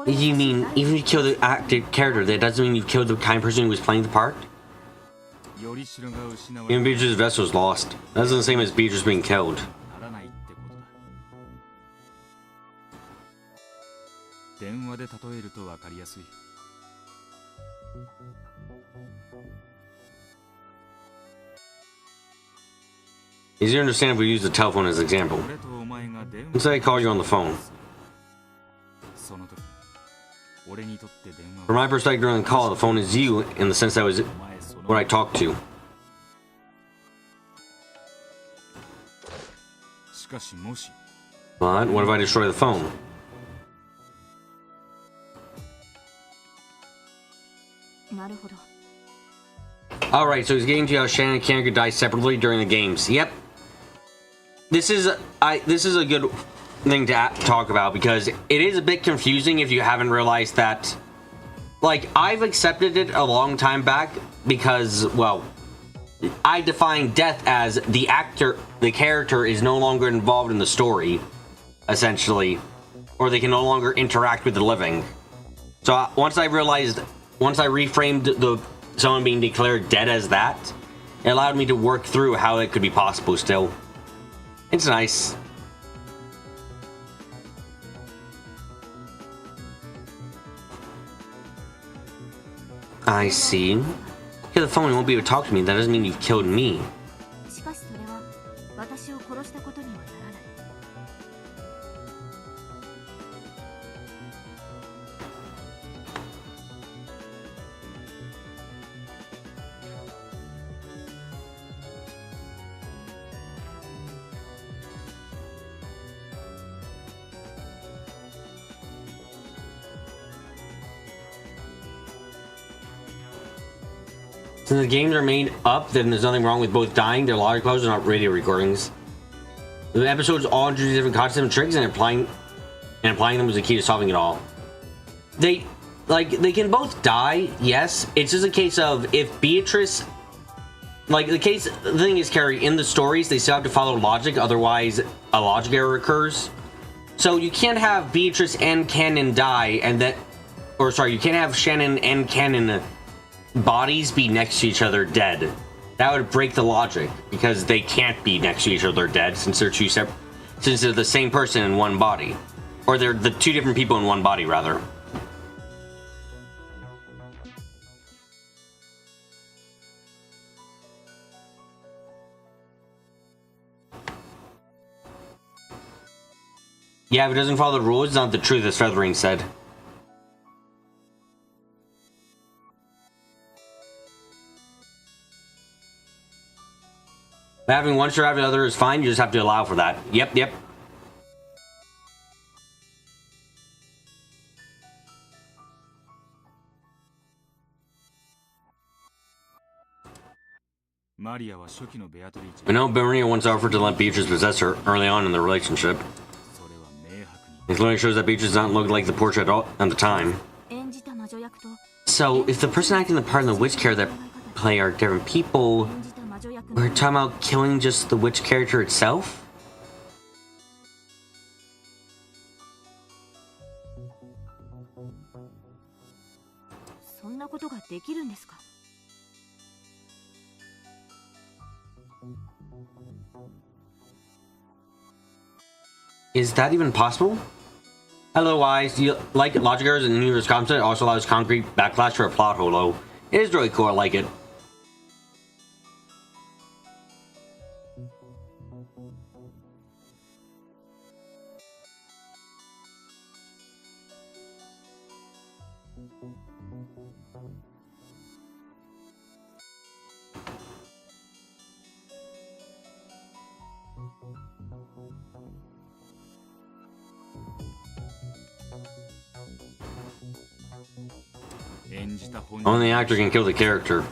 You mean, even if you kill the active character, that doesn't mean you killed the kind of person who was playing the part? Even Beatrice's vessel was lost. That's the same as Beatrice being killed. Easier to understand if we use the telephone as an example. Let's say I call you on the phone. 俺にとって電話 From my perspective during the call, the phone is you in the sense that was お前その what I talked to. しかしもし But what if I destroy the phone? なるほど。 Alright, so he's getting to how Shannon and Kanon could die separately during the games. Yep. This is a good thing to talk about because it is a bit confusing if you haven't realized that. Like, I've accepted it a long time back because, well, I define death as the character is no longer involved in the story, essentially, or they can no longer interact with the living. So once I reframed someone being declared dead as that, it allowed me to work through how it could be possible still. It's nice. I see. Kill the phone, you won't be able to talk to me. That doesn't mean you've killed me. しかしそれは私を殺したことにはならない。 Since the games are made up, then there's nothing wrong with both dying. They're logic puzzles, not radio recordings. The episodes all introduce different concepts and tricks, and applying them was the key to solving it all. They can both die, yes. It's just a case of if Beatrice, the thing is, Carrie, in the stories they still have to follow logic, otherwise a logic error occurs. So you can't have Beatrice and Kanon die, you can't have Shannon and Kanon bodies be next to each other dead. That would break the logic because they can't be next to each other dead since they're since they're the same person in one body, or they're the two different people in one body rather. Yeah, if it doesn't follow the rules, it's not the truth, as Feathering said. Having one survive the other is fine, you just have to allow for that. Yep. I know Maria once offered to let Beatrice possess her early on in the relationship. It clearly shows that Beatrice does not look like the portrait at the time. 演じた魔女役と So, if the person acting the part in the witch character that play are different people, 演じた魔女役 we're の talking about killing just the witch character itself? そんなことができるんですか Is that even possible? Hello, Wise. You like logic errors and universe concept also allows concrete backlash for a plot holo. It is really cool, I like it. Only the actor can kill the character.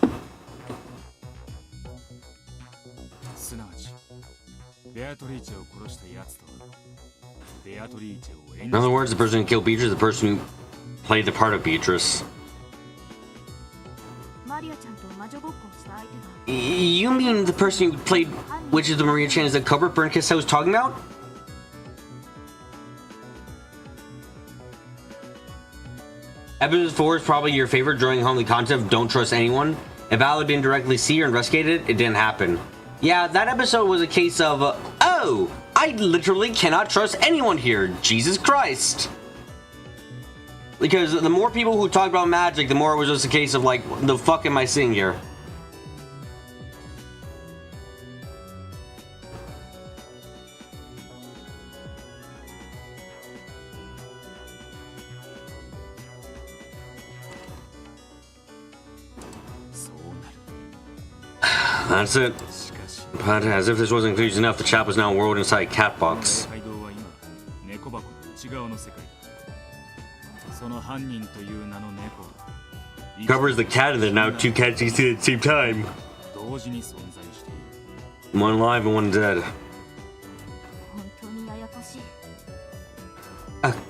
In other words, the person who killed Beatrice is the person who played the part of Beatrice. マリアちゃんと魔女ごっこをした相手が You mean the person who played Witches of Maria Chan is the culprit Burnkiss was talking about? Episode 4 is probably your favorite, drawing home the concept of don't trust anyone. If Al had been directly see or investigated, it didn't happen. Yeah, that episode was a case of, oh, I literally cannot trust anyone here. Jesus Christ. Because the more people who talk about magic, the more it was just a case of like, the fuck am I seeing here? That's it. しかし But as if this wasn't confusing enough, the chap was now whirled inside a cat box. 街道は今猫箱の内側の世界だ。その犯人という名の猫は Covers the cat, and there's now two cats you see at the same time. 同時に存在している。 One alive and one dead. 本当にややこしい。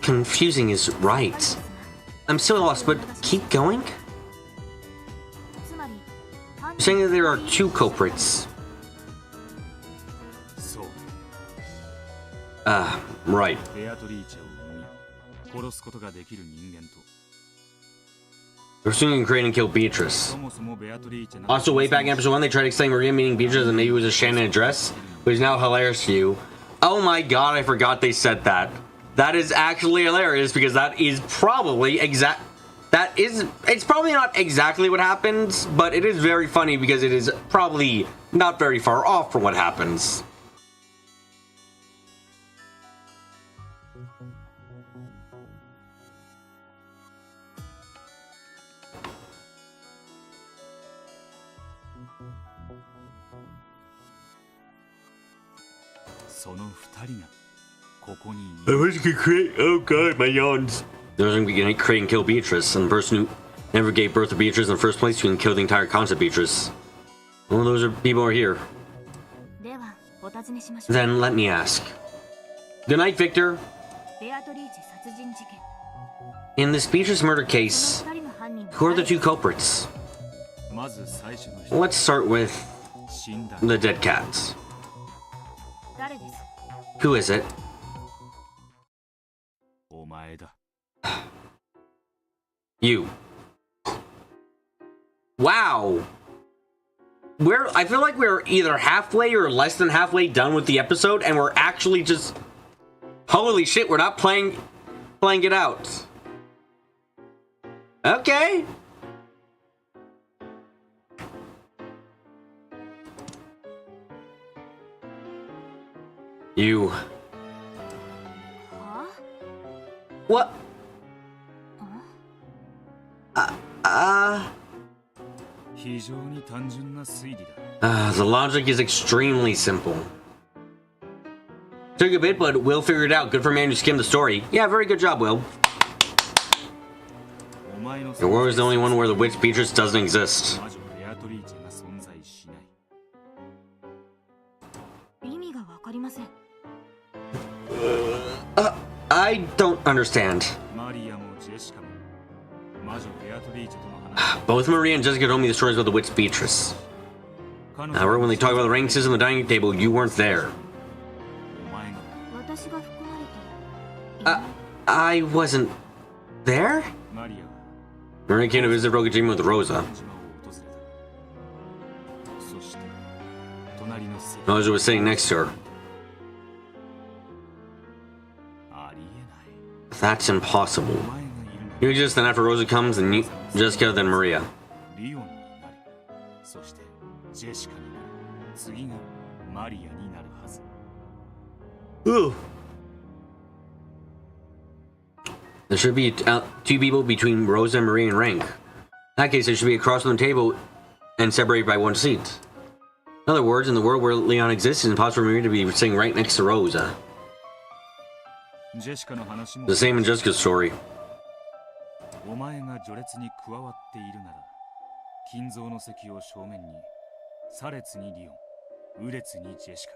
Confusing is right. I'm still lost, but keep going? つまり犯 You're saying that there are two culprits. そう、 Right. ベアトリーチェを生み殺すことができる人間と Pursuing and creating kill Beatrice. そもそもベアトリーチェ Also, way back in episode 1, they tried to explain Maria meaning Beatrice and maybe it was a Shannon dress, which is now hilarious to you. Oh my god, I forgot they said that. That is actually hilarious because that is probably it's probably not exactly what happens, but it is very funny because it is probably not very far off from what happens. I wish you could create. Oh god, my yawns. Those are going to create and kill Beatrice, and the person who never gave birth to Beatrice in the first place can kill the entire concept Beatrice. Well, those are people are here. ではお尋ねしましょう。 Then let me ask. Good night, Victor. ベアトリーチェ殺人事件。 In this Beatrice murder そ case, の二人の犯人は who are the two culprits? まず最初の人 Let's start with 死んだ the dead cats. 誰です？ Who is it? お前だ。 You. Wow. I feel like we're either halfway or less than halfway done with the episode, and we're actually just, holy shit, we're not playing it out. Okay. You. は What? 非常に単純な推理だ。 The logic is extremely simple. Took a bit, but Will figured it out. Good for a man who skimmed the story. Yeah, very good job, Will. お前の The world is the only one where the witch Beatrice doesn't exist. 魔女ベアトリーチェが存在しない。意味がわかりません。 I don't understand. マリアもジェシカも魔女ベアトリーチェとの話。 Both Maria and Jessica told me the stories about the witch Beatrice. However, when they talk about the ranking system and the dining table, you weren't there. お前が私が含まれていない。 I wasn't there? マリアは Maria came to visit Rokujima with Rosa. 島を訪れた。そして隣の席 Rosa was sitting next to her. ありえない。 That's impossible. お前がいるの You just then after Rosa comes, then you, Jessica, then Maria. リオンになる。そしてジェシカになる。次がマリアになるはず。 Ooh. There should be two people between Rosa and Maria in rank. In that case, there should be across from the table and separated by one seat. In other words, in the world where Leon exists, it's impossible for Maria to be sitting right next to Rosa. ジェシカの話も The same in Jessica's story. お前が序列に加わっているなら金蔵の席を正面に左列にリオン右列にジェシカ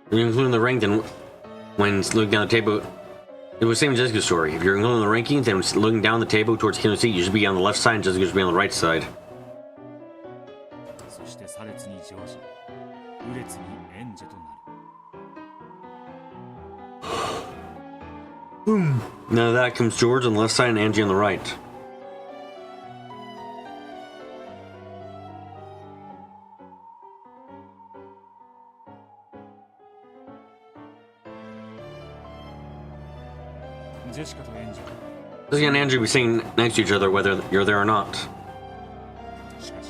When you're including the rank, then when looking down the table, it was the same as Jessica's story. If you're including the ranking, then looking down the table towards Kino's seat, you should be on the left side and Jessica should be on the right side. そして左列にジョージ右列にエンジェとなる Now that comes George on the left side and Angie on the right. Jessica とエンジェ Lizzie and Andrew be sitting next to each other whether you're there or not. しかし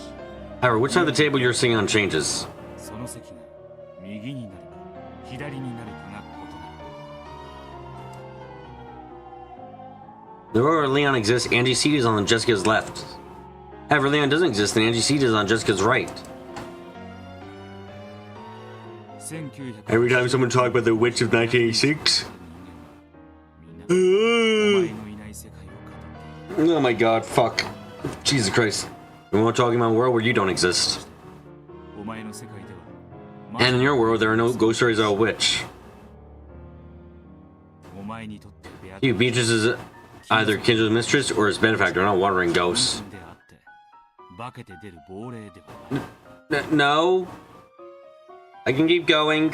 However, which side of the table you're sitting on changes. その席が右になるか左になるかが異なる The row where Leon exists, Angie's seat is on Jessica's left. However, Leon doesn't exist, and Angie's seat is on Jessica's right. Every time someone talks about the witch of 1986. Oh my god, fuck. Jesus Christ. We won't talk about a world where you don't exist. And in your world, there are no ghost stories of a witch. You, Beatrice is either Kinzo's mistress or his benefactor, not wandering ghosts. No. I can keep going.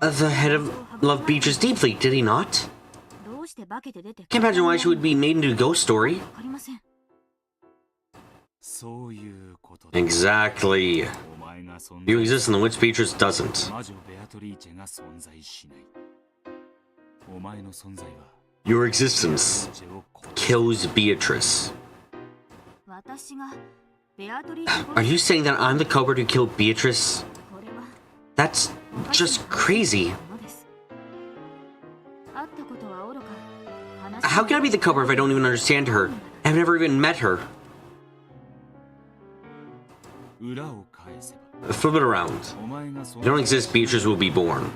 The head of loved Beatrice deeply, did he not? Can't imagine why she would be made into a ghost story. Exactly. You exist in the witch Beatrice doesn't. Your existence kills Beatrice. Are you saying that I'm the culprit who killed Beatrice? That's just crazy. How can I be the culprit if I don't even understand her? I've never even met her. Flip it around. If you don't exist, Beatrice will be born.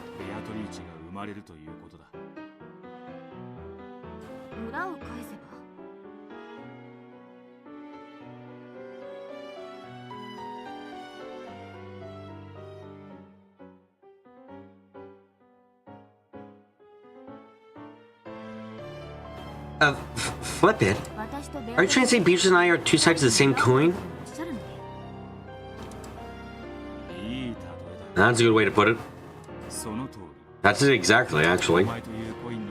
Flip it? Are you trying to say Beatrice and I are two sides of the same coin? That's a good way to put it. That's it exactly, actually.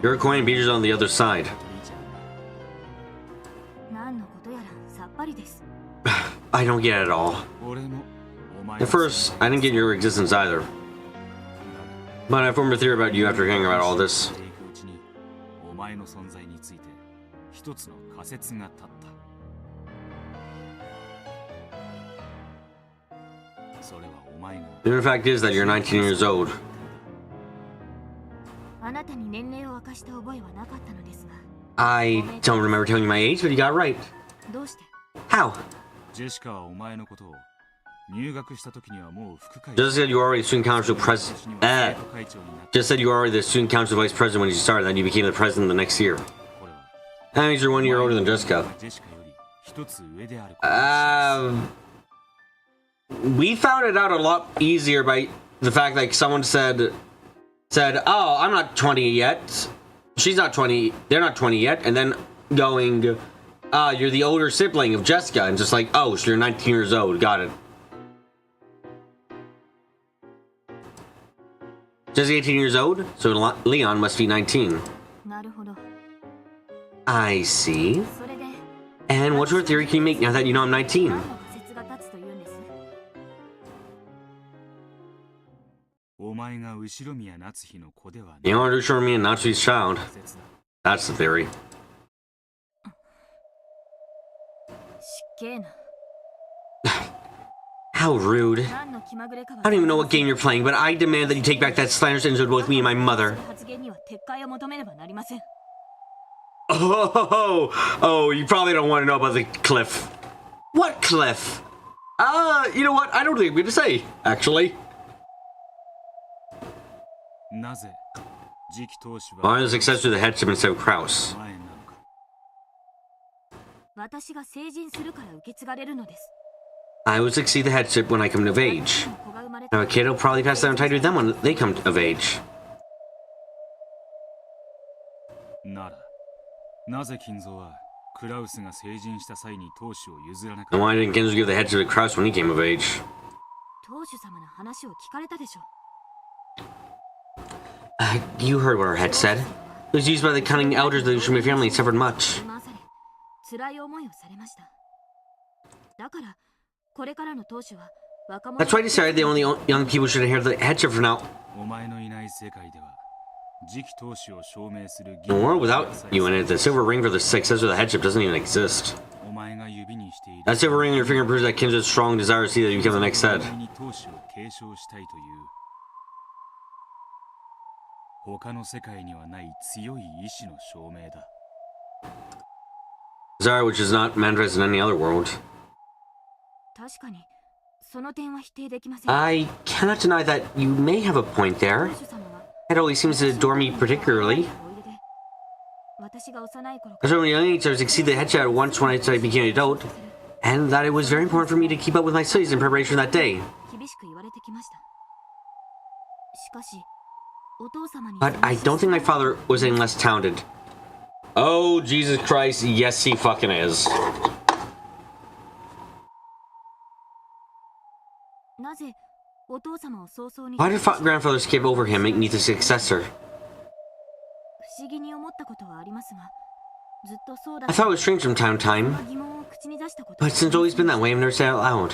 Your coin and Beatrice on the other side. I don't get it at all. At first, I didn't get your existence either. But I formed a theory about you after hearing about all this. The fact is that you're 19 years old. I don't remember telling you my age, but you got it right. How? Just said you were already the student council president. Just said you were already the student council vice president when you started, then you became the president the next year. That means you're 1 year older than Jessica. We found it out a lot easier by the fact that someone said, oh, I'm not 20 yet. She's not 20. They're not 20 yet. And then going, you're the older sibling of Jessica. And just like, oh, so you're 19 years old. Got it. Jessica 18 years old, so Leon must be 19. I see. And what sort of theory can you make now that you know I'm 19? You are Urshimi and Natsuhi's child. That's the theory. How rude. I don't even know what game you're playing, but I demand that you take back that slander sentence with both me and my mother. Oh, you probably don't want to know about the cliff. What cliff? You know what? I don't think I'm going to say, actually. Why the success to the headship instead of Kraus? I will succeed the headship when I come of age. Now a kid will probably pass down title to them when they come of age. And why didn't Genzo give the headship to Kraus when he came of age? You heard what our head said. It was used by the cunning elders of the Ushimi family and suffered much. That's why I decided the only young people should inherit the headship for now. お前のいない世界では次期当主を証明する In a world without you in it, the silver ring for the successor of the headship doesn't even exist. お前が指にしている That silver ring on your finger proves that Kinzo's strong desire to see that you become the next head. お前に当主を継承したいという他の世界にはない強い意志の証明だ Desire which is not manifest in any other world. 確かにその点は否定できません。 I cannot deny that you may have a point there. 当主様は It always seems to adore me particularly. 私が幼い頃 I was from a young age I succeeded the headship at once when I became an adult, and that it was very important for me to keep up with my studies in preparation for that day. 厳しく言われてきました。しかし、お父様に But I don't think my father was any less talented. Oh, Jesus Christ, yes he fucking is. なぜお父様を早々に Why did grandfather skip over him and make me the successor? 不思議に思ったことはありますが、ずっとそうだ I thought it was strange from time to そ time, の疑問を口に出したことは but since it's always been that way, I've never said it out loud.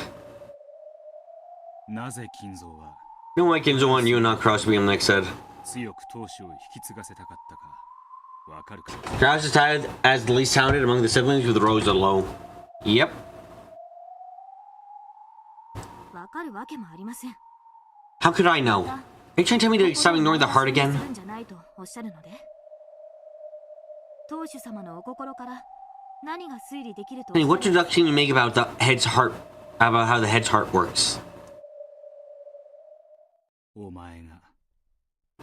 なぜ金蔵は You know why Kinzo wanted you and not Cross to be on the next head? 強く当主を引き継がせたかったかわかるか Cross is tied as the least talented among the siblings with the rose are low. Yep. わかるわけもありません。 How could I know? Are you trying to tell me to stop ignoring the heart again? するんじゃないとおっしゃるので、当主様のお心から何が推理できると I mean, おっ what しゃる deduction you make about the head's heart, about how the head's heart works? お前が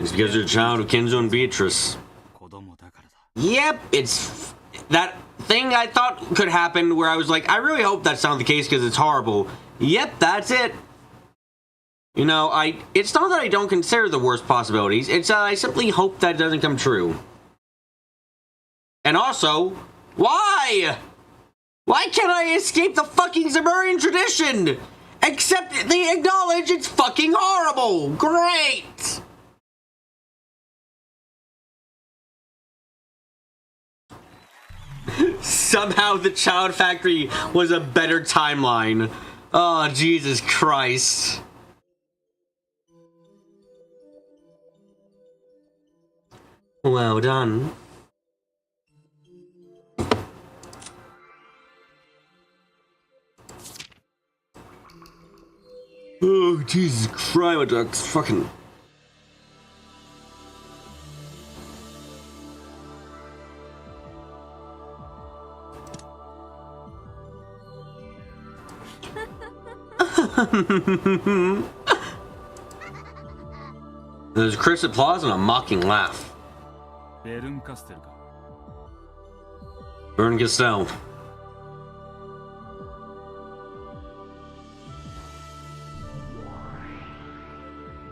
It's because you're a child of Kinzo and Beatrice. 子供だからだ Yep, it's that thing I thought could happen where I was like, I really hope that's not the case because it's horrible. Yep, that's it. You know, it's not that I don't consider the worst possibilities, it's I simply hope that doesn't come true. And also, why? Why can't I escape the fucking Sumerian tradition? Except they acknowledge it's fucking horrible. Great. Somehow the Child Factory was a better timeline. Oh, Jesus Christ. Well done. Oh, Jesus Christ, that's fucking... There's crisp applause and a mocking laugh. ベルンカステルか Burn Castell.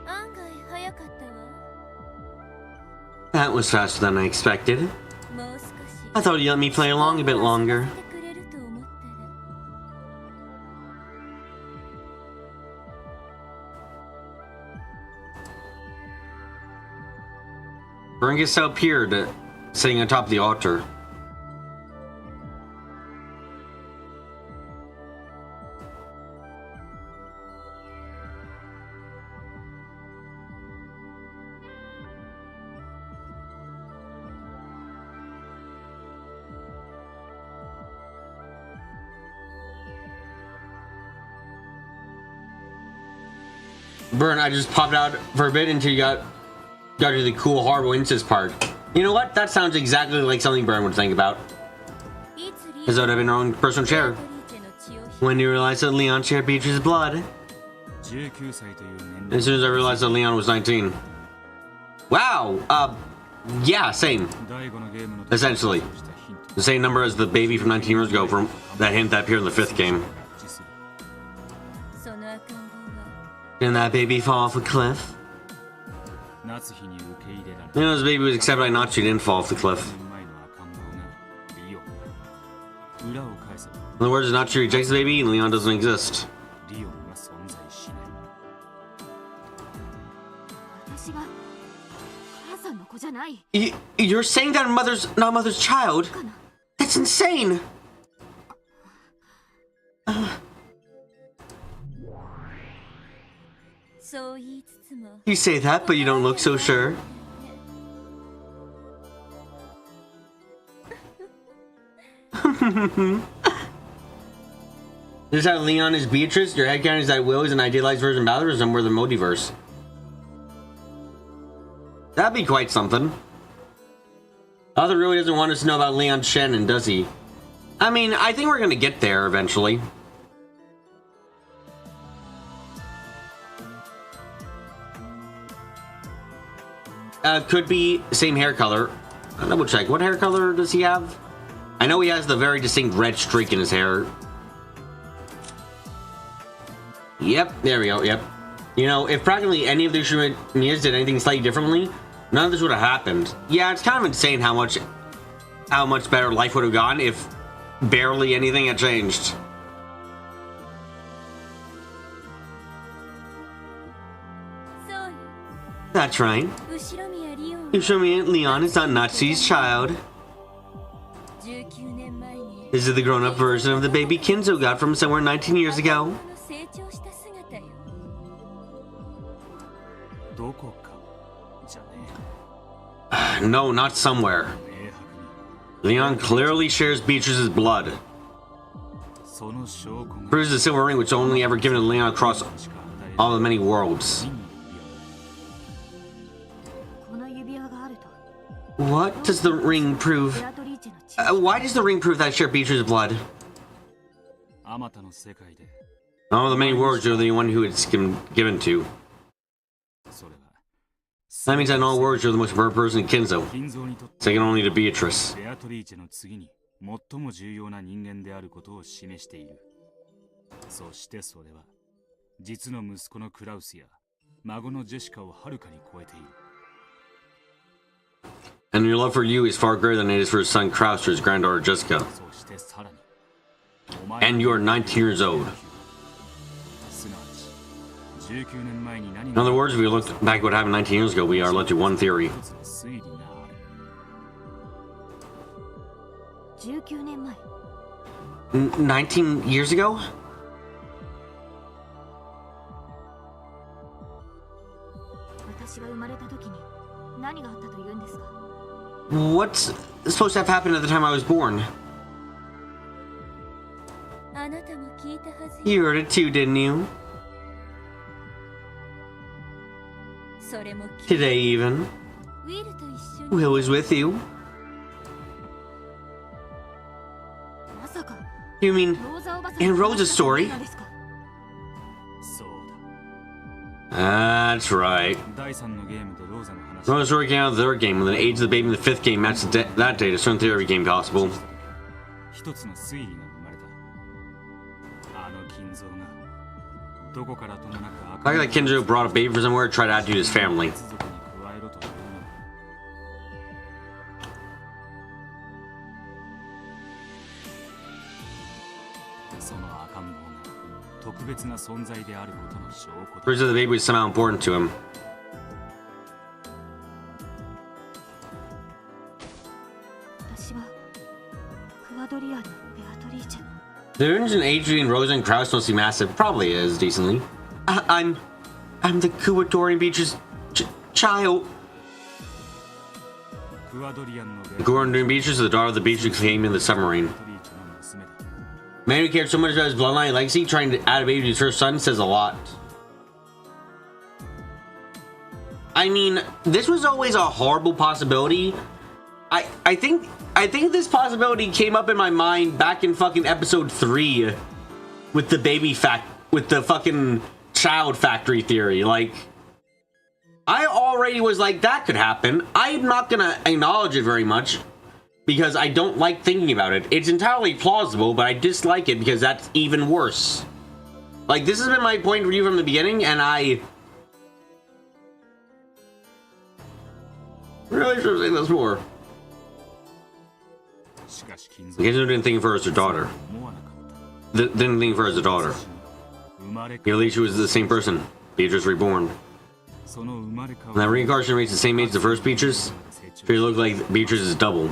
案外早かったわ。 That was faster than I expected. もう少し I thought you'd let me play along a bit longer. してくれると思ったら Burn Castell appeared, sitting on top of the altar. Burn, I just popped out for a bit until you got to the cool, horrible incest part. You know what? That sounds exactly like something Burn would think about. いつリー As though it had been her own personal chair. リーチェの血を引 When you realized that Leon shared Beatrice's blood. 19歳という年 As soon as I realized that Leon was 19. Wow, yeah, same. 第5のゲームの Essentially. ヒント The same number as the baby from 19 years ago from that hint that appeared in the 5th game. 一致するその赤ん坊は Didn't that baby fall off a cliff? 夏日に受け入れられ You know, this baby was accepted by Nachi didn't fall off the cliff. 年前の赤ん坊がリオン裏を返せば In other words, Nachi rejects the baby and Leon doesn't exist. リオンが存在しない 私が母さんの子じゃない You're saying that mother's not mother's child? かな That's insane! そう言いつつも You say that, but you don't look so sure. This is how Leon is Beatrice? Your headcanon is that Will is an idealized version of Ballard or somewhere in the multiverse? That'd be quite something. Arthur really doesn't want us to know about Leon Shannon, does he? I mean, I think we're gonna get there eventually. Could be same hair color. I'll double check. What hair color does he have? I know he has the very distinct red streak in his hair. Yep, there we go, yep. You know, if practically any of the Ushimias did anything slightly differently, none of this would have happened. Yeah, it's kind of insane how much better life would have gone if barely anything had changed. That's right. Ushimiya Leon is not Natsu's child. This is the grown-up version of the baby Kinzo got from somewhere 19 years ago. No, not somewhere. Leon clearly shares Beatrice's blood. Proves the silver ring which only ever given to Leon across all the many worlds. What does the ring prove? Why does the ring prove that I share Beatrice's blood? All the many worlds you're the one who it's given to. That means that in all worlds you're the most important person in Kinzo, second only to Beatrice. And your love for you is far greater than it is for his son Kraus or his granddaughter Jessica. And you are 19 years old. In other words, if we look back at what happened 19 years ago, we are led to one theory. 19 years ago? What's supposed to have happened at the time I was born? You heard it too, didn't you? Today even. Will was with you. You mean in Rosa's story? That's right. Rosa's story came out of the third game, when the age of the baby in the fifth game matched that date. A certain theory became possible. I like that Kinzo brought a baby from somewhere to try to add to his family. Proves that the baby was somehow important to him. The difference in age between Rosa and Kraus must be massive. Probably is, decently. I'm the Kuwadorian Beatrice's child. Kuwadorian Beatrice is the daughter of the Beatrice who came in the submarine. Man who cared so much about his bloodline and legacy, trying to add a baby to his first son says a lot. I mean, this was always a horrible possibility. I think this possibility came up in my mind back in fucking episode 3 with the fucking child factory theory. Like, I already was like, that could happen. I'm not gonna acknowledge it very much because I don't like thinking about it. It's entirely plausible, but I dislike it because that's even worse. Like, this has been my point of view from the beginning, and I really should say this more. Kinzo didn't think of her as her daughter. Didn't think of her as a daughter. At least she was the same person. Beatrice reborn. And that reincarnation reached the same age as the first Beatrice. She looked like Beatrice's double.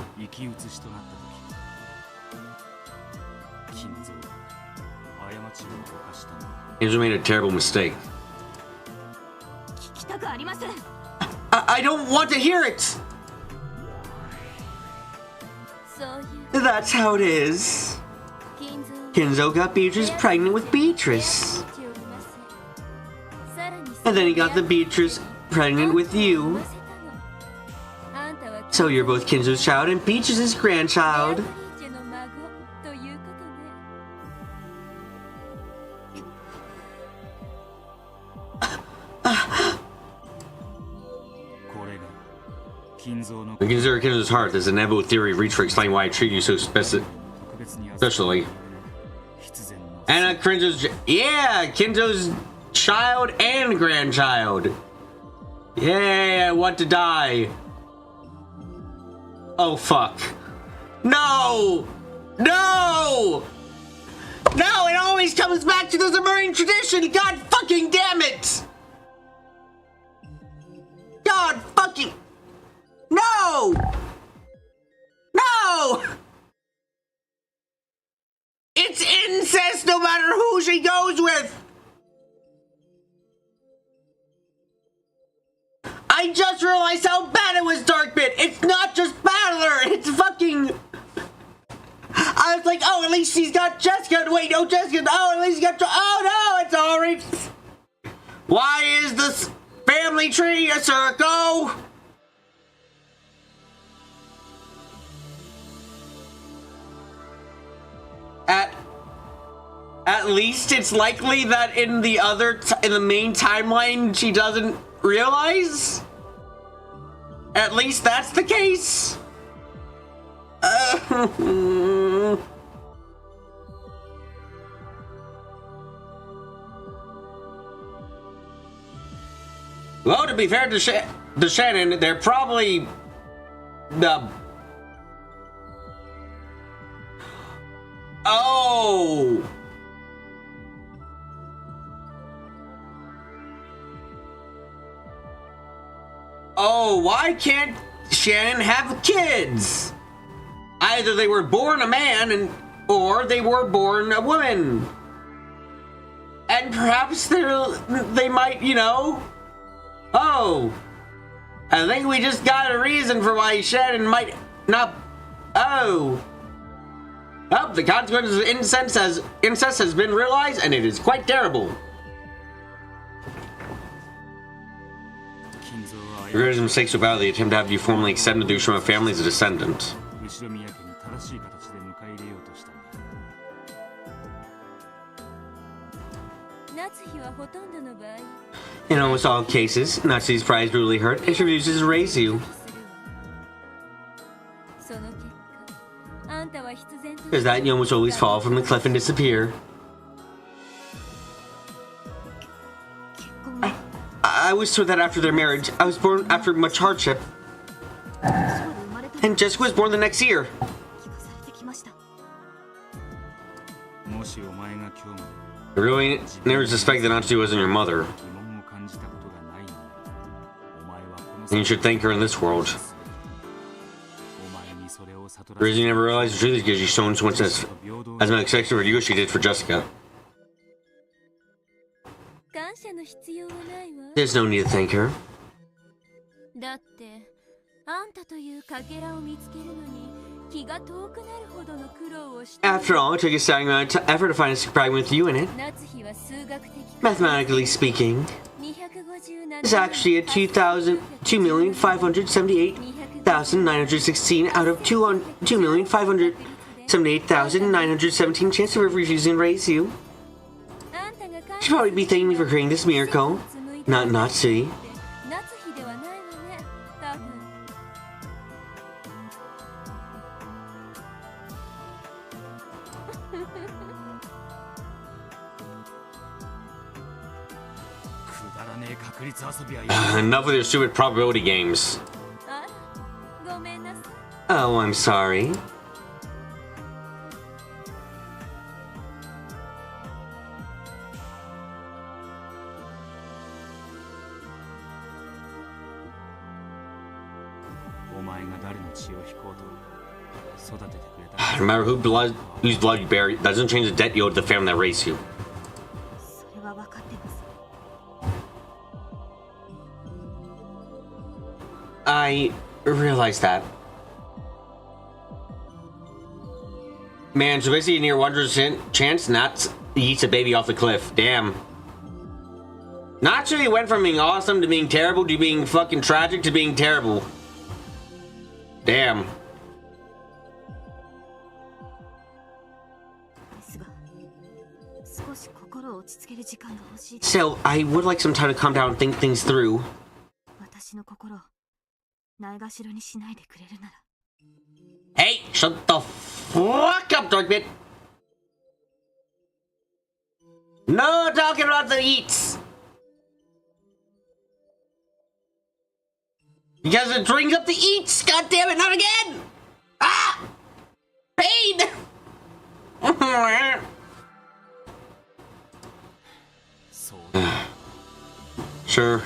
Kinzo made a terrible mistake. たくありません。 I don't want to hear it! そういう That's how it is. 金蔵 Kenzo got Beatrice pregnant with Beatrice. And then he got the Beatrice pregnant with you. So you're both Kenzo's child and Beatrice's grandchild. I consider Kenzo's heart. There's a Nebu theory reach for explaining why I treat you so especially. And Kenzo's, yeah, Kenzo's child and grandchild. Yay, I want to die. Oh fuck. No! No! No, it always comes back to the Zamurian tradition! God fucking damn it! God fucking... No! No! It's incest no matter who she goes with! I just realized how bad it was, Darkbit! It's not just Battler! It's fucking... I was like, oh, at least she's got Jessica. Wait, no, Jessica. Oh, at least she's got... Oh, no, it's already... Why is this family tree a circle? At least it's likely that in the in the main timeline she doesn't realize. At least that's the case. Well, to be fair to Shannon, they're probably Oh! Oh, why can't Shannon have kids? Either they were born a man or they were born a woman. And perhaps they might, you know. Oh. I think we just got a reason for why Shannon might not. Oh. Oh, the consequences of incest has been realized, and it is quite terrible. Regretting mistakes so badly, attempt to have you formally accepted the Ushima family as a descendant. In almost all cases, Natsu's pride is brutally hurt, and she refuses to raise you. Because that you almost always fall from the cliff and disappear. I was told that after their marriage, I was born after much hardship. And Jessica was born the next year. I really never suspected Natsu wasn't your mother. And you should thank her in this world. The reason you never realized the truth is because you've shown so much as much affection for you as she did for Jessica. There's no need to thank her. After all, it took a staggering amount of effort to find a surprise with you in it. Mathematically speaking, it's actually a 2,578,916 out of 2,578,917 chance of refusing to raise you. You should probably be thanking me for creating this miracle, not Natsu. Enough with your stupid probability games. Oh, I'm sorry. No matter whose blood you bear, that doesn't change the debt you owe to the family that raised you. I realized that. Man, so basically near 100% chance not eats a baby off the cliff. Damn. Naturally went from being awesome to being terrible to being fucking tragic to being terrible. Damn. ですが、少し心を落ち着ける時間が欲しい。 Still, I would like some time to calm down and think things through. 私の心をないがしろにしないでくれるなら。 Hey, shut the fuck up, Dorkbit. No talking about the eats. Because it brings up the eats. God damn it, not again. Ah, pain. Sure.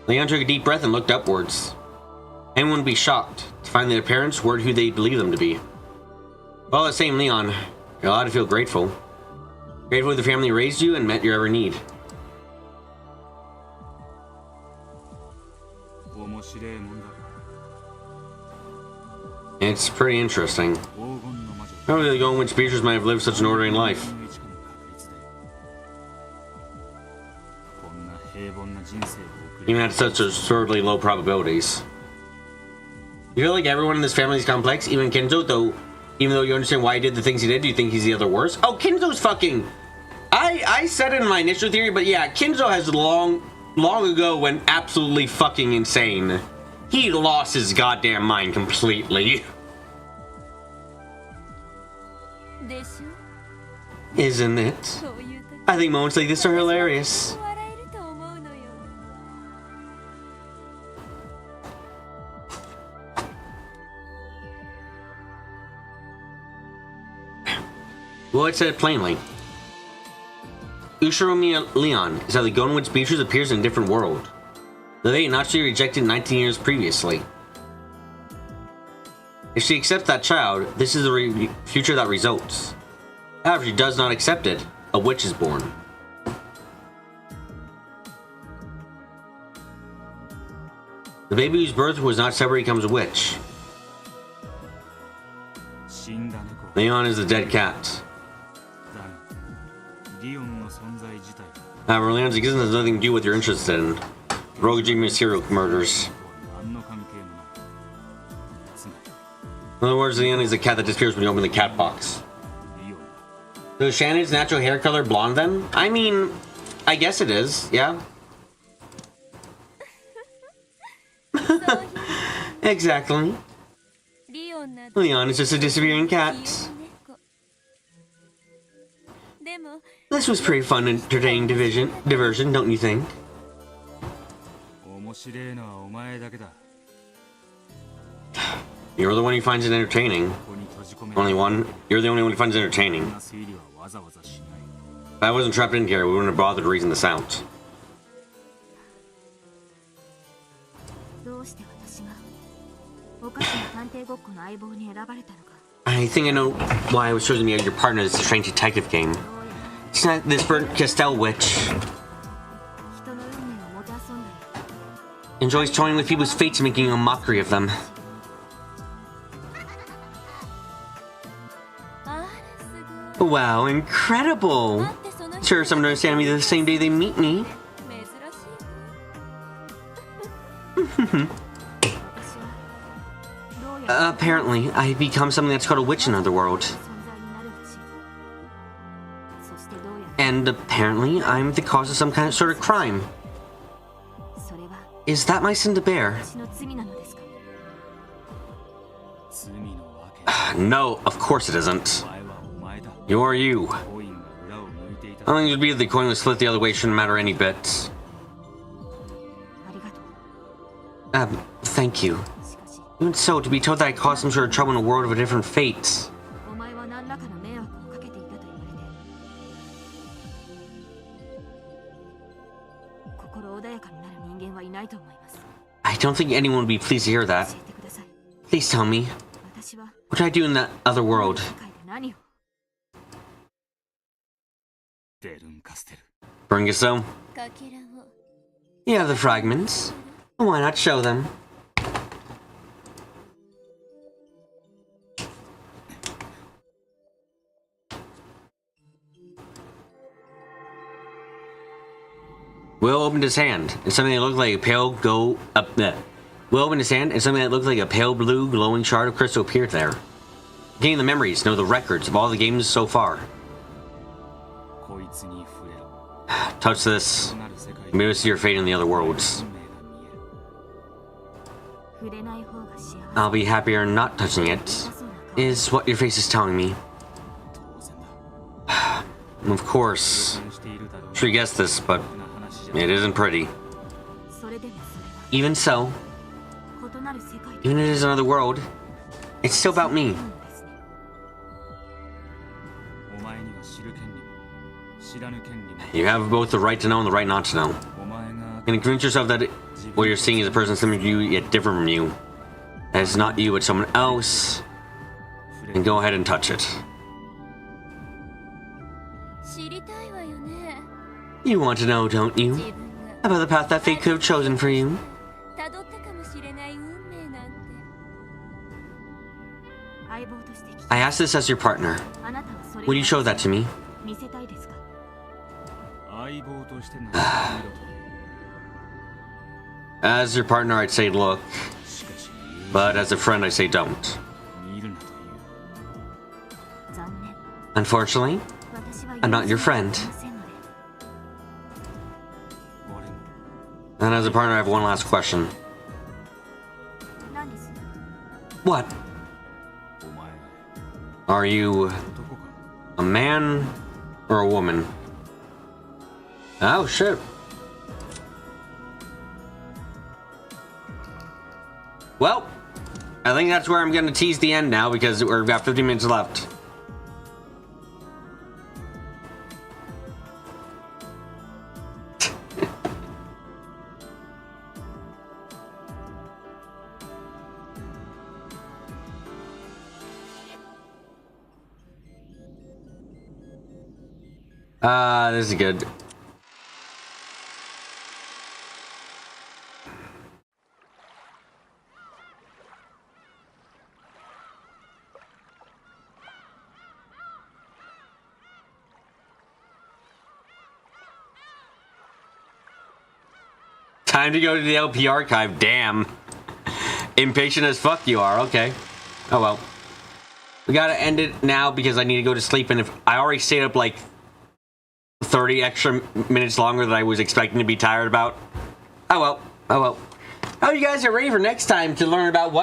Leon took a deep breath and looked upwards. Anyone would be shocked to find that their parents weren't who they believed them to be. Well, the same Leon, you're allowed to feel grateful. Grateful the family raised you and met your every need. It's pretty interesting. I don't really know which creatures might have lived such an ordinary life. Even at such absurdly low probabilities. You feel like everyone in this family is complex, even Kinzo, though, even though you understand why he did the things he did, do you think he's the other worse? Oh, Kinzo's fucking... I said it in my initial theory, but yeah, Kinzo has long ago went absolutely fucking insane. He lost his goddamn mind completely. Isn't it? I think moments like this are hilarious. Well, it said plainly. Ushiromi Leon is how the Gonwood species appears in a different world. The fate naturally rejected 19 years previously. If she accepts that child, this is the future that results. However, if she does not accept it, a witch is born. The baby whose birth was not separate becomes a witch. Leon is a dead cat. However, Leon's existence has nothing to do with your interest in. Rogue genius serial murders. In other words, Leon is a cat that disappears when you open the cat box. So is Shannon's natural hair color blonde then? I mean, I guess it is, yeah. Exactly. Leon is just a disappearing cat. This was pretty fun and entertaining diversion, don't you think? You're the one who finds it entertaining. You're the only one who finds it entertaining. If I wasn't trapped in here, we wouldn't have bothered to reason this out. I think I know why I was chosen to be your partner in this strange detective game. It's not this burnt Castell witch. Enjoys toying with people's fates and making a mockery of them. Wow, incredible! Sure, someone understand me the same day they meet me. Apparently, I've become something that's called a witch in another world. And apparently, I'm the cause of some kind of sort of crime. Is that my sin to bear? No, of course it isn't. You're you. I don't think it would be if the coin was split the other way, shouldn't matter any bit. Thank you. Even so, to be told that I caused some sort of trouble in a world of a different fate. I don't think anyone would be pleased to hear that. Please tell me. What did I do in that other world? Bring us so. You have the fragments. Why not show them? Will opened his hand, and something that looked like a pale Will opened his hand, and something that looked like a pale blue glowing shard of crystal appeared there. Gain the memories, know the records of all the games so far. Touch this. Maybe you'll see your fate in the other worlds. I'll be happier not touching it, is what your face is telling me. Of course. Sure you guessed this, but it isn't pretty. Even so, even if it is another world, it's still about me. You have both the right to know and the right not to know. And convince yourself that what you're seeing is a person similar to you yet different from you. That it's not you, it's someone else. And go ahead and touch it. You want to know, don't you? About the path that fate could have chosen for you. I asked this as your partner. Would you show that to me? As your partner, I'd say look. But as a friend, I say don't. Unfortunately, I'm not your friend. And as a partner, I have one last question. What? Are you a man or a woman? Oh, shit. Well, I think that's where I'm going to tease the end now because we've got 15 minutes left. This is good. Time to go to the LP archive, damn. Impatient as fuck you are, okay. Oh well. We gotta end it now because I need to go to sleep, and if I already stayed up like 30 extra minutes longer than I was expecting to be tired about. Oh well. Oh well. Oh, you guys are ready for next time to learn about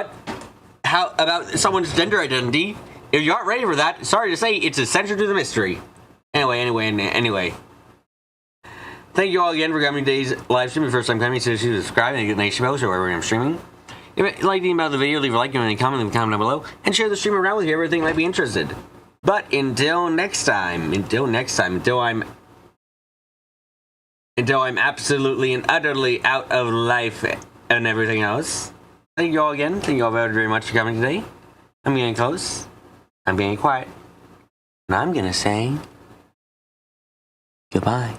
about someone's gender identity. If you aren't ready for that, sorry to say, it's essential to the mystery. Anyway. Thank you all again for coming to today's live stream. First time coming, so subscribe and get the next show wherever I'm streaming. If you like anything about the video, leave a like and a comment, leave a comment down below, and share the stream around with you. Everything might be interested. But until I'm absolutely and utterly out of life and everything else. Thank you all again. Thank you all very much for coming today. I'm getting close. I'm getting quiet. And I'm gonna say goodbye.